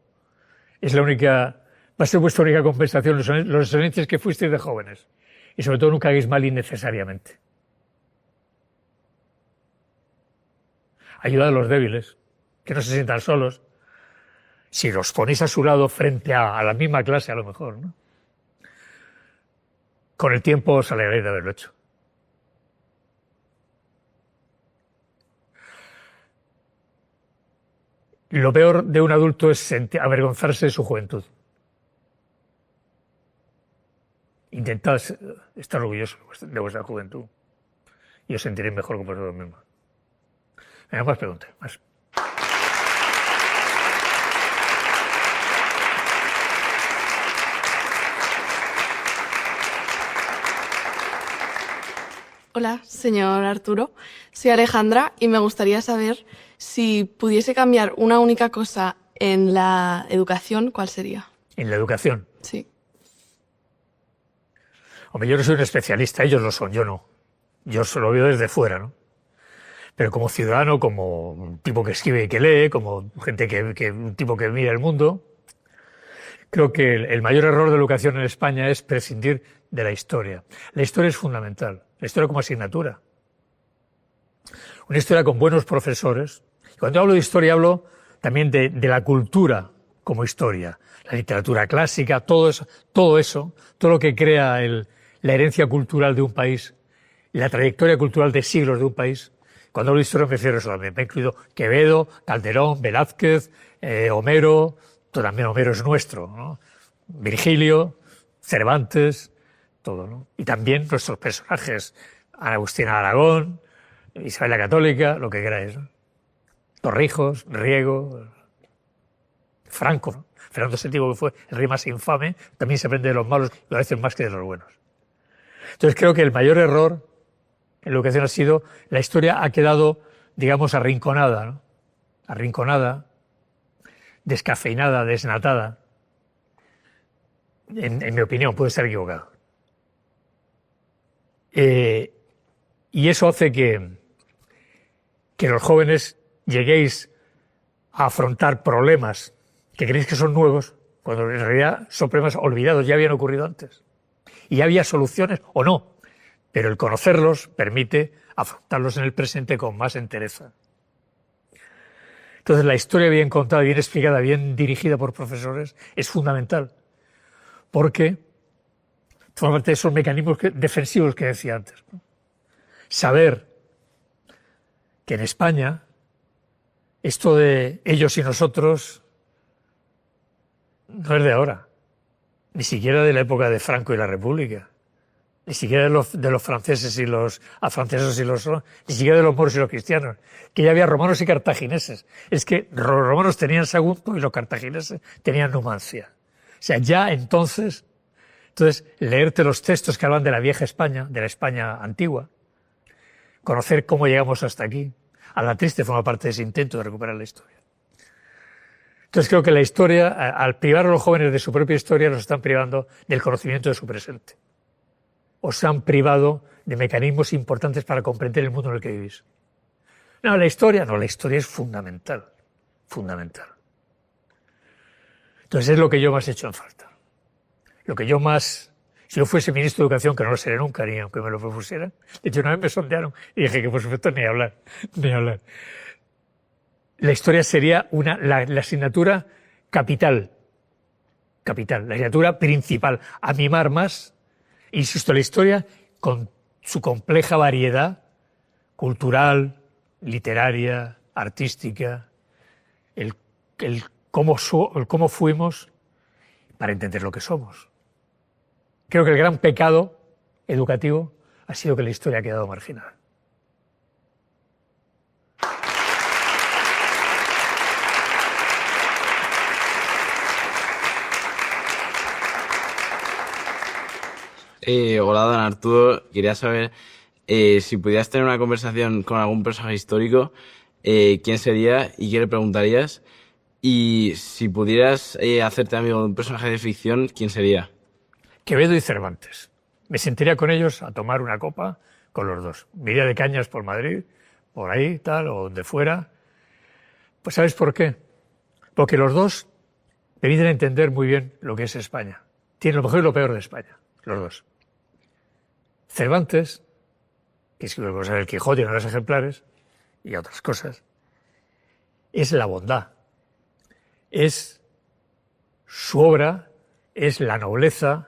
Es la única. Va a ser vuestra única compensación, los insolentes que fuisteis de jóvenes. Y sobre todo nunca hagáis mal innecesariamente. Ayudad a los débiles, que no se sientan solos. Si los ponéis a su lado frente a la misma clase, a lo mejor, ¿no? Con el tiempo os alegraréis de haberlo hecho. Lo peor de un adulto es avergonzarse de su juventud. Intentad estar orgullosos de vuestra juventud y os sentiréis mejor con vosotros mismos. Venga, más preguntas. Más. Hola, señor Arturo. Soy Alejandra y me gustaría saber si pudiese cambiar una única cosa en la educación, ¿cuál sería? ¿En la educación? Sí. Hombre, yo no soy un especialista, ellos lo son, yo no. Yo solo lo veo desde fuera, ¿no? Pero como ciudadano, como un tipo que escribe y que lee, como gente un tipo que mira el mundo, creo que el mayor error de la educación en España es prescindir de la historia. La historia es fundamental. La historia como asignatura. Una historia con buenos profesores. Cuando hablo de historia hablo también de la cultura como historia. La literatura clásica, todo eso, todo lo que crea la herencia cultural de un país, la trayectoria cultural de siglos de un país. Cuando hablo de historia me refiero a eso también. Me he incluido Quevedo, Calderón, Velázquez, Homero, también Homero es nuestro, ¿no? Virgilio, Cervantes, todo, ¿no? Y también nuestros personajes, Ana Agustina de Aragón, Isabel la Católica, lo que queráis, ¿no? Torrijos, Riego, Franco, ¿no? Fernando VII, que fue el rey más infame, también se aprende de los malos y a veces más que de los buenos. Entonces creo que el mayor error en la educación ha sido la historia ha quedado, digamos, arrinconada, ¿no? Arrinconada, descafeinada, desnatada. En mi opinión, puede estar equivocado. Y eso hace que los jóvenes lleguéis a afrontar problemas que creéis que son nuevos, cuando en realidad son problemas olvidados, ya habían ocurrido antes. Y ya había soluciones o no, pero el conocerlos permite afrontarlos en el presente con más entereza. Entonces la historia bien contada, bien explicada, bien dirigida por profesores es fundamental, porque forma parte de esos mecanismos defensivos que decía antes, ¿no? saber que en España esto de ellos y nosotros no es de ahora, ni siquiera de la época de Franco y la República, ni siquiera de los franceses y los afranceses y ni siquiera de los moros y los cristianos, que ya había romanos y cartagineses. Es que los romanos tenían Sagunto y los cartagineses tenían Numancia. O sea, ya entonces, leerte los textos que hablan de la vieja España, de la España antigua, conocer cómo llegamos hasta aquí. Alatriste forma parte de ese intento de recuperar la historia. Entonces creo que la historia, al privar a los jóvenes de su propia historia, los están privando del conocimiento de su presente. Os han privado de mecanismos importantes para comprender el mundo en el que vivís. No, la historia es fundamental. Fundamental. Entonces es lo que yo más he hecho en falta. Lo que yo más... Si yo fuese ministro de Educación, que no lo seré nunca, ni aunque me lo propusieran, de hecho una vez me sondearon y dije que por supuesto ni hablar. La historia sería la asignatura capital, la asignatura principal, a mimar más. Insisto, la historia con su compleja variedad cultural, literaria, artística, el cómo fuimos para entender lo que somos. Creo que el gran pecado educativo ha sido que la historia ha quedado marginada. Hola, don Arturo. Quería saber si pudieras tener una conversación con algún personaje histórico, quién sería y qué le preguntarías. Y si pudieras hacerte amigo de un personaje de ficción, ¿quién sería? Quevedo y Cervantes. Me sentaría con ellos a tomar una copa con los dos. Me iría de cañas por Madrid, por ahí, tal, o donde fuera. Pues ¿sabes por qué? Porque los dos permiten entender muy bien lo que es España. Tienen lo mejor y lo peor de España, los dos. Cervantes, que escribe cosas del Quijote y no los ejemplares, y otras cosas, es la bondad. Es su obra, es la nobleza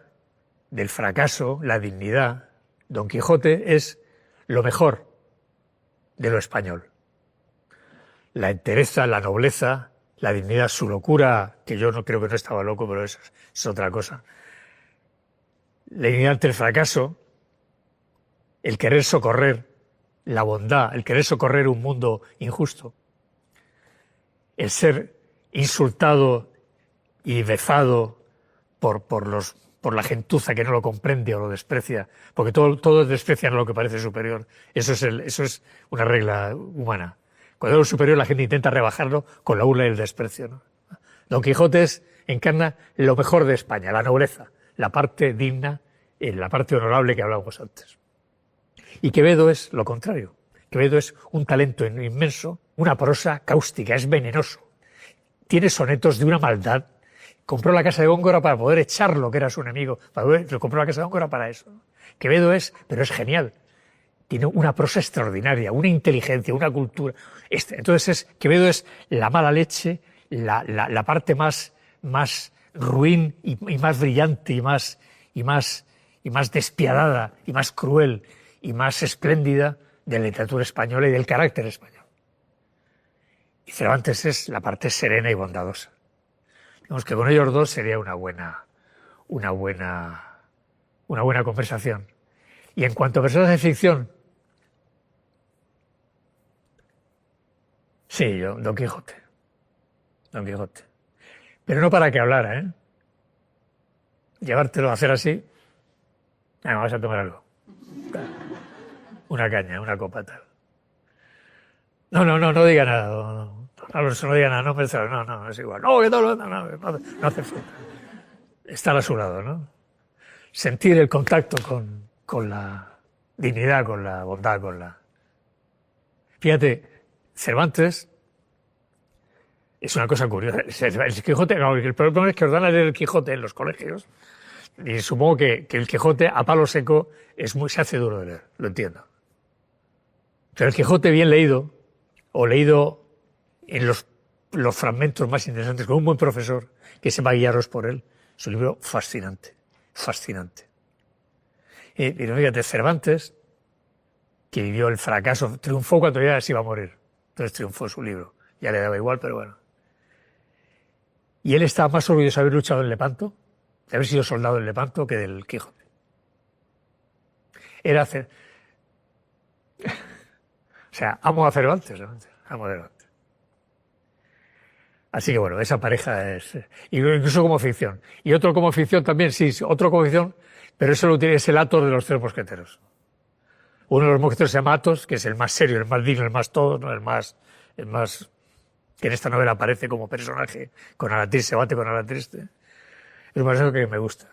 del fracaso, la dignidad. Don Quijote es lo mejor de lo español. La entereza, la nobleza, la dignidad, su locura, que yo no creo que no estaba loco, pero eso es otra cosa. La dignidad ante el fracaso, el querer socorrer, la bondad, el querer socorrer un mundo injusto, el ser insultado y vezado por la gentuza que no lo comprende o lo desprecia, porque todos desprecian lo que parece superior. Eso es una regla humana. Cuando algo es superior, la gente intenta rebajarlo con la burla y el desprecio, ¿no? Don Quijote encarna lo mejor de España, la nobleza, la parte digna, la parte honorable que hablábamos antes. Y Quevedo es lo contrario. Quevedo es un talento inmenso, una prosa cáustica, es venenoso. Tiene sonetos de una maldad. Compró la casa de Góngora para poder echarlo, que era su enemigo. Compró la casa de Góngora para eso. Quevedo pero es genial. Tiene una prosa extraordinaria, una inteligencia, una cultura. Entonces Quevedo es la mala leche, la parte más ruin y más brillante y más despiadada y más cruel y más espléndida de la literatura española y del carácter español. Y Cervantes es la parte serena y bondadosa. Digamos que con ellos dos sería una buena conversación. Y en cuanto a personas de ficción, sí, yo, Don Quijote. Pero no para que hablara, ¿eh? Llevártelo a hacer así. Vamos a tomar algo. Una caña, una copa, tal. No diga nada. No diga nada, no, es igual. No, ¿qué tal? No hace falta. Estar a su lado, ¿no? Sentir el contacto con la dignidad, con la bondad, Fíjate, Cervantes es una cosa curiosa. El Quijote, el problema es que os dan a leer el Quijote en los colegios y supongo que el Quijote a palo seco se hace duro de leer, lo entiendo. Pero el Quijote bien leído, o leído en los fragmentos más interesantes, con un buen profesor que sepa guiaros por él, es un libro fascinante. Pero fíjate, Cervantes que vivió el fracaso, triunfó cuando ya se iba a morir. Entonces triunfó su libro. Ya le daba igual, pero bueno. Y él estaba más orgulloso de haber luchado en Lepanto, de haber sido soldado en Lepanto, que del Quijote. Era hacer... O sea, amo a Cervantes, realmente. Amo a Cervantes. Así que bueno, esa pareja es... Incluso como ficción. Y otro como ficción también, sí, otro como ficción, pero eso lo tiene, es el Athos de los tres mosqueteros. Uno de los mosqueteros se llama Athos, que es el más serio, el más digno, el más todo, ¿no? el más que en esta novela aparece como personaje, con Alatriste, se bate con Alatriste. Es un personaje que me gusta.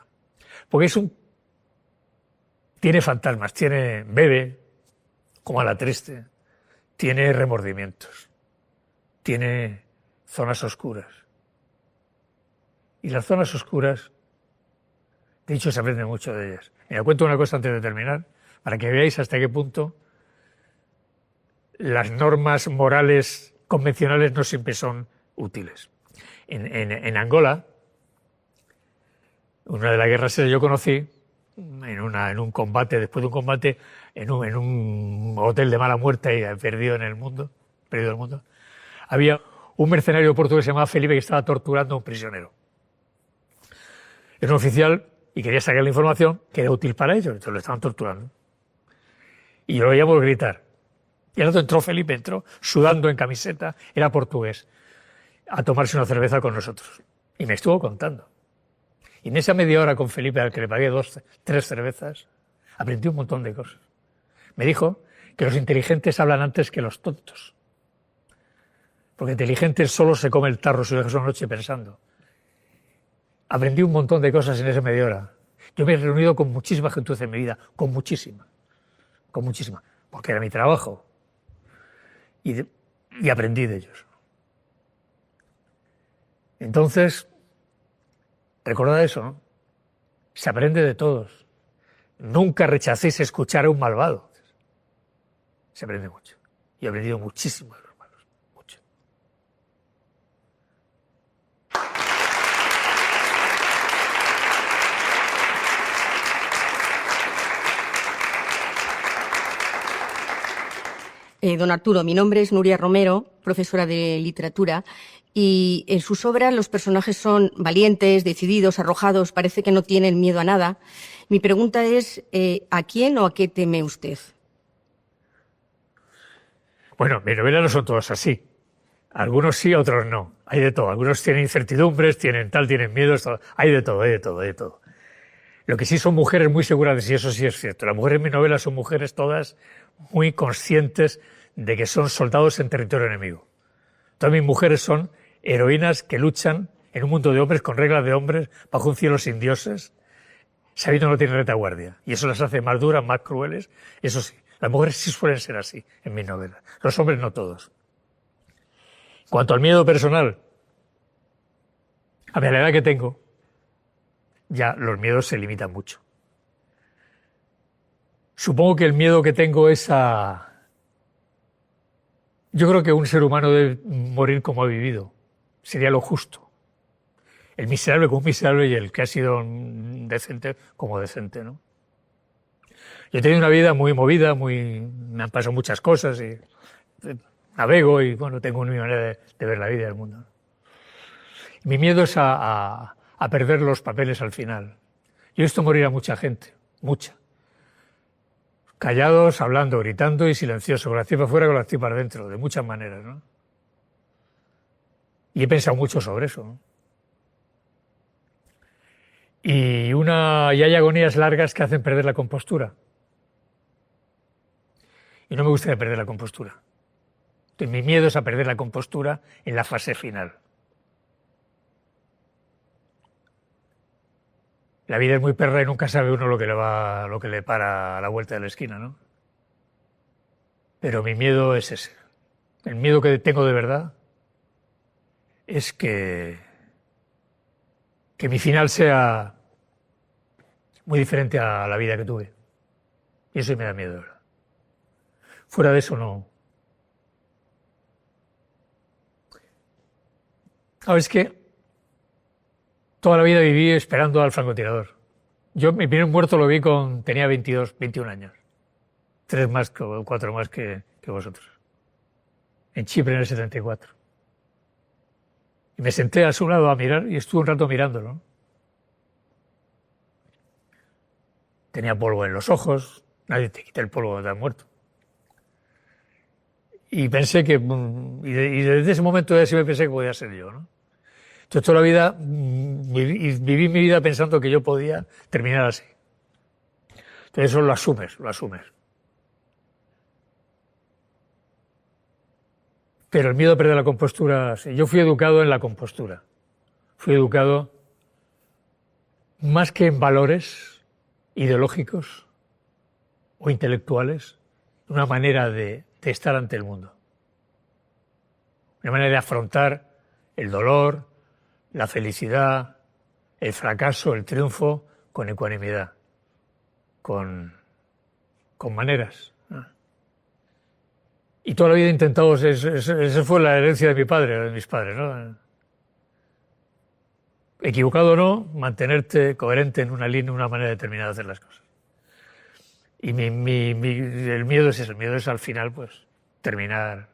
Porque tiene fantasmas, bebe, como Alatriste, tiene remordimientos, tiene zonas oscuras. Y las zonas oscuras, de hecho, se aprende mucho de ellas. Me cuento una cosa antes de terminar, para que veáis hasta qué punto las normas morales convencionales no siempre son útiles. En Angola, una de las guerras yo conocí, en un combate, después de un combate, en un hotel de mala muerte y perdido el mundo, había un mercenario portugués que se llamaba Felipe que estaba torturando a un prisionero. Era un oficial y quería sacar la información que era útil para ellos, entonces lo estaban torturando. Y yo lo oíamos gritar. Y al otro entró, sudando en camiseta, era portugués, a tomarse una cerveza con nosotros. Y me estuvo contando. Y en esa media hora con Felipe, al que le pagué 3 cervezas, aprendí un montón de cosas. Me dijo que los inteligentes hablan antes que los tontos. Porque inteligente solo se come el tarro si lo dejas una noche pensando. Aprendí un montón de cosas en esa media hora. Yo me he reunido con muchísima gente en mi vida, con muchísima, porque era mi trabajo. Y aprendí de ellos. Entonces, recordad eso, ¿no? Se aprende de todos. Nunca rechacéis escuchar a un malvado. Se aprende mucho. Y he aprendido muchísimo de los malos. Mucho. Don Arturo, mi nombre es Nuria Romero, profesora de literatura, y en sus obras los personajes son valientes, decididos, arrojados, parece que no tienen miedo a nada. Mi pregunta es, ¿a quién o a qué teme usted? Bueno, mis novelas no son todas así. Algunos sí, otros no. Hay de todo. Algunos tienen incertidumbres, tienen miedos, todo. Hay de todo. Lo que sí son mujeres muy seguras de sí, eso sí es cierto. Las mujeres en mis novelas son mujeres todas muy conscientes de que son soldados en territorio enemigo. Todas mis mujeres son heroínas que luchan en un mundo de hombres, con reglas de hombres, bajo un cielo sin dioses, sabiendo que no tienen retaguardia. Y eso las hace más duras, más crueles. Eso sí, las mujeres sí suelen ser así en mis novelas. Los hombres no todos. En cuanto al miedo personal, a la edad que tengo, ya los miedos se limitan mucho. Supongo que el miedo que tengo es a... Yo creo que un ser humano debe morir como ha vivido. Sería lo justo. El miserable como miserable y el que ha sido decente como decente, ¿no? Yo he tenido una vida muy movida, me han pasado muchas cosas y navego y bueno, tengo mi manera de ver la vida y el mundo. Mi miedo es a perder los papeles al final. Yo he visto morir a mucha gente, mucha. Callados, hablando, gritando y silenciosos, con la tripa afuera, con la tripa adentro, de muchas maneras, ¿no? Y he pensado mucho sobre eso, ¿no? Y hay agonías largas que hacen perder la compostura. Y no me gustaría perder la compostura. Entonces, mi miedo es a perder la compostura en la fase final. La vida es muy perra y nunca sabe uno lo que le para a la vuelta de la esquina, ¿no? Pero mi miedo es ese. El miedo que tengo de verdad es que mi final sea muy diferente a la vida que tuve. Y eso me da miedo, de verdad. Fuera de eso no. ¿Sabes qué? Toda la vida viví esperando al francotirador. Yo mi primer muerto lo vi tenía 21 años. 3 más, 4 más que vosotros. En Chipre en el 74. Y me senté a su lado a mirar y estuve un rato mirándolo, ¿no? Tenía polvo en los ojos, nadie te quita el polvo cuando te has muerto. Y pensé que, y desde ese momento ya sí me pensé que podía ser yo, ¿no? Entonces toda la vida, viví mi vida pensando que yo podía terminar así. Entonces eso lo asumes. Pero el miedo a perder la compostura, sí. Yo fui educado en la compostura. Fui educado más que en valores ideológicos o intelectuales, una manera de estar ante el mundo. Una manera de afrontar el dolor, la felicidad, el fracaso, el triunfo, con ecuanimidad, con maneras. Y toda la vida he intentado, esa fue la herencia de mi padre, de mis padres, ¿no? Equivocado o no, mantenerte coherente en una línea, una manera determinada de hacer las cosas. Y el miedo es eso, el miedo es al final, pues, terminar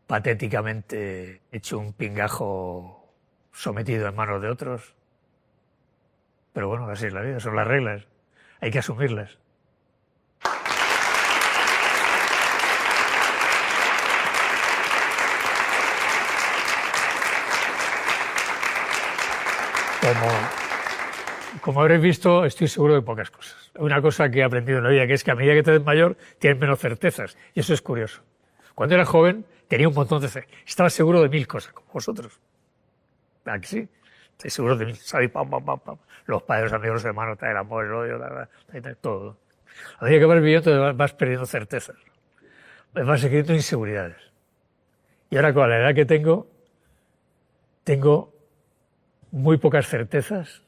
patéticamente hecho un pingajo sometido en manos de otros. Pero bueno, así es la vida, son las reglas, hay que asumirlas. Como habréis visto, estoy seguro de pocas cosas. Una cosa que he aprendido en la vida, que es que a medida que te haces mayor, tienes menos certezas. Y eso es curioso. Cuando era joven, tenía un montón de certezas. Estaba seguro de 1000 cosas, como vosotros. ¿Verdad que sí? Estoy seguro de 1000. ¿Sabéis? Los padres, los amigos, los hermanos, el amor, el odio, todo. A medida que vas viviendo, vas perdiendo certezas. Vas adquiriendo inseguridades. Y ahora, con la edad que tengo muy pocas certezas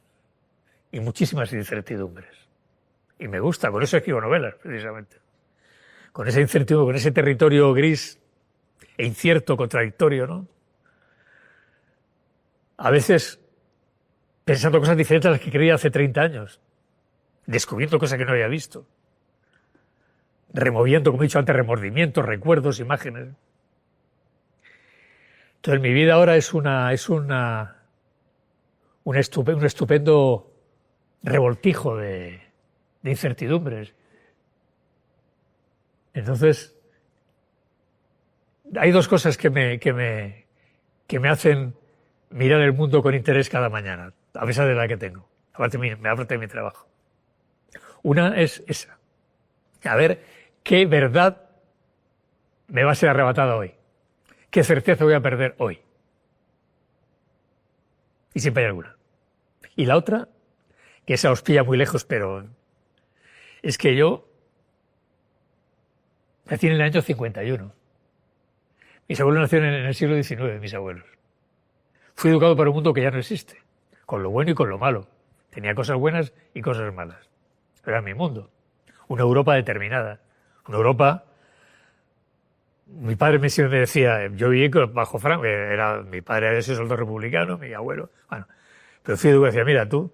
y muchísimas incertidumbres. Y me gusta, por eso escribo novelas, precisamente. Con esa incertidumbre, con ese territorio gris e incierto, contradictorio, ¿no? A veces pensando cosas diferentes a las que creía hace 30 años, descubriendo cosas que no había visto, removiendo, como he dicho antes, remordimientos, recuerdos, imágenes. Entonces mi vida ahora es un estupendo revoltijo de incertidumbres. Entonces, hay dos cosas que me hacen mirar el mundo con interés cada mañana, a pesar de la que tengo, aparte de mi trabajo. Una es esa, a ver qué verdad me va a ser arrebatada hoy, qué certeza voy a perder hoy. Y siempre hay alguna. Y la otra, que esa os pilla muy lejos, pero es que yo nací en el año 51. Mis abuelos nacieron en el siglo XIX, mis abuelos. Fui educado para un mundo que ya no existe, con lo bueno y con lo malo. Tenía cosas buenas y cosas malas. Pero era mi mundo. Una Europa determinada. Una Europa... Mi padre me siempre decía, yo viví bajo Franco, mi padre había sido soldado republicano, mi abuelo, bueno, pero fui educado y decía, mira tú,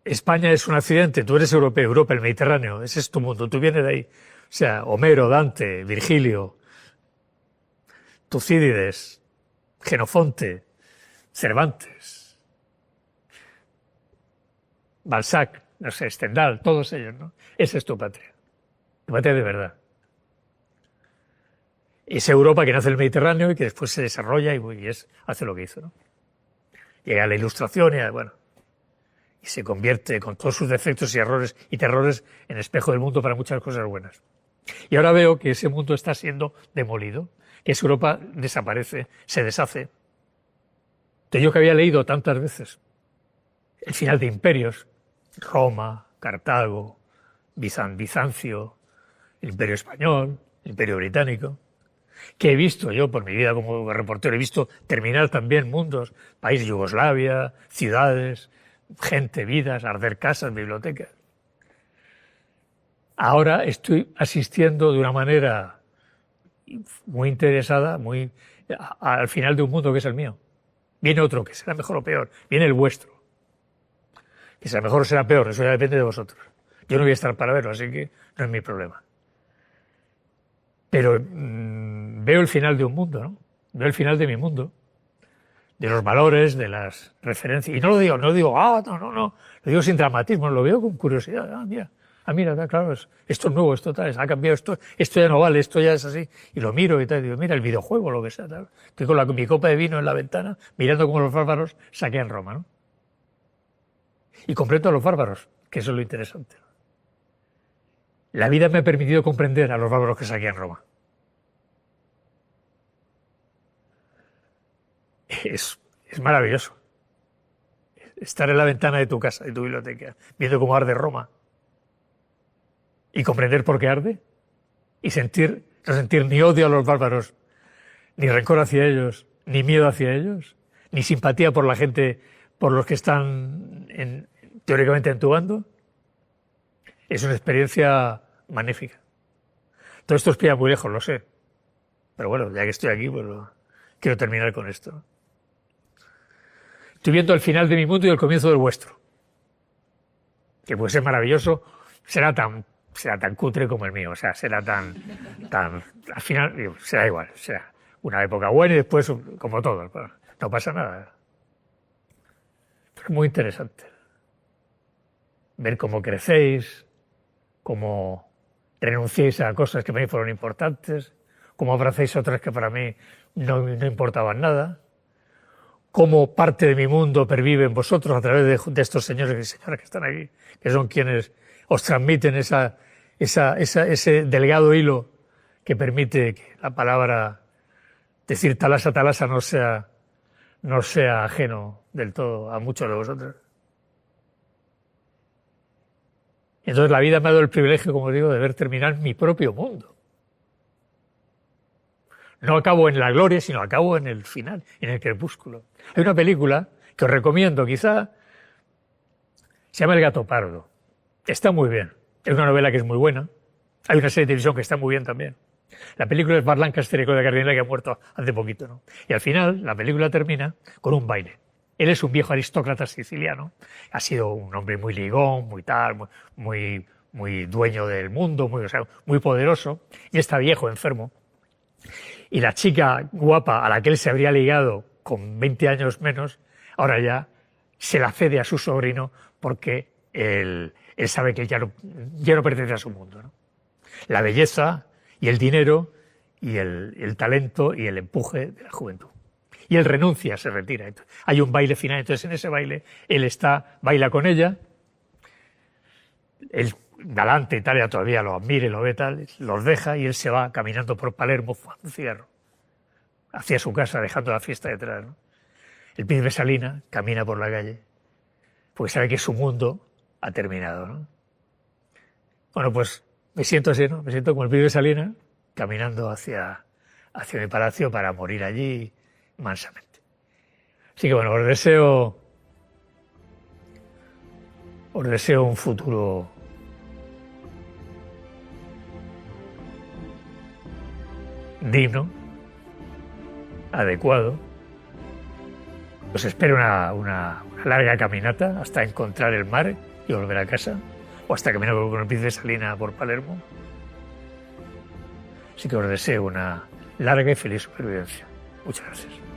España es un accidente, tú eres europeo, Europa, el Mediterráneo, ese es tu mundo, tú vienes de ahí. O sea, Homero, Dante, Virgilio, Tucídides, Jenofonte, Cervantes, Balzac, no sé, Stendhal, todos ellos, ¿no? Esa es tu patria de verdad. Es Europa que nace en el Mediterráneo y que después se desarrolla y hace lo que hizo, ¿no? Llega a la Ilustración y se convierte, con todos sus defectos y errores y terrores, en espejo del mundo para muchas cosas buenas. Y ahora veo que ese mundo está siendo demolido, que esa Europa desaparece, se deshace. Entonces yo que había leído tantas veces el final de imperios, Roma, Cartago, Bizancio, el Imperio Español, el Imperio Británico, que he visto yo por mi vida como reportero, he visto terminar también mundos, país Yugoslavia, ciudades, gente, vidas, arder casas, bibliotecas. Ahora estoy asistiendo de una manera muy interesada, al final de un mundo que es el mío. Viene otro que será mejor o peor, viene el vuestro. Que será mejor o será peor, eso ya depende de vosotros. Yo no voy a estar para verlo, así que no es mi problema. Pero veo el final de un mundo, ¿no? Veo el final de mi mundo, de los valores, de las referencias. Y no lo digo, no, lo digo sin dramatismo, lo veo con curiosidad. Mira, claro, esto es nuevo, esto tal, ha cambiado esto ya no vale, esto ya es así. Y lo miro y tal, y digo, mira, el videojuego, lo que sea, tal. Estoy con mi copa de vino en la ventana, mirando cómo los bárbaros saquean Roma, ¿no? Y comprendo a los bárbaros, que eso es lo interesante. La vida me ha permitido comprender a los bárbaros que saquean Roma. Es maravilloso. Estar en la ventana de tu casa, de tu biblioteca, viendo cómo arde Roma. Y comprender por qué arde. Y no sentir ni odio a los bárbaros, ni rencor hacia ellos, ni miedo hacia ellos, ni simpatía por la gente, por los que están teóricamente en tu bando. Es una experiencia magnífica. Todo esto os pilla muy lejos, lo sé. Pero bueno, ya que estoy aquí, pues quiero terminar con esto. Estoy viendo el final de mi mundo y el comienzo del vuestro. Que puede ser maravilloso, será tan cutre como el mío, o sea, será tan al final, será igual, será una época buena y después, como todo, no pasa nada. Pero es muy interesante ver cómo crecéis, cómo renunciáis a cosas que para mí fueron importantes, cómo abracéis otras que para mí no importaban nada, cómo parte de mi mundo pervive en vosotros a través de estos señores y señoras que están aquí, que son quienes os transmiten ese delgado hilo que permite que la palabra, decir talasa, talasa, no sea ajeno del todo a muchos de vosotros. Entonces la vida me ha dado el privilegio, como digo, de ver terminar mi propio mundo. No acabo en la gloria, sino acabo en el final, en el crepúsculo. Hay una película que os recomiendo, quizá, se llama El gato pardo. Está muy bien. Es una novela que es muy buena. Hay una serie de televisión que está muy bien también. La película es Bart Lancaster, de Cardinal, que ha muerto hace poquito, ¿no? Y al final, la película termina con un baile. Él es un viejo aristócrata siciliano. Ha sido un hombre muy ligón, muy tal, muy dueño del mundo, muy poderoso. Y está viejo, enfermo. Y la chica guapa a la que él se habría ligado con 20 años menos, ahora ya se la cede a su sobrino porque él sabe que ya no pertenece a su mundo, ¿no? La belleza y el dinero y el talento y el empuje de la juventud. Y él renuncia, se retira. Entonces, hay un baile final, entonces en ese baile él baila con ella, él galante y tal, ya todavía lo admira y lo ve tal, los deja y él se va caminando por Palermo fumando un cigarro hacia su casa, dejando la fiesta detrás, ¿no? El príncipe Salina camina por la calle porque sabe que su mundo ha terminado, ¿no? Bueno, pues me siento así, ¿no? Me siento como el príncipe Salina caminando hacia mi palacio para morir allí mansamente. Así que bueno, os deseo un futuro digno, adecuado. Os espero una larga caminata hasta encontrar el mar y volver a casa, o hasta caminar con el príncipe Salina por Palermo. Así que os deseo una larga y feliz supervivencia. Muchas gracias.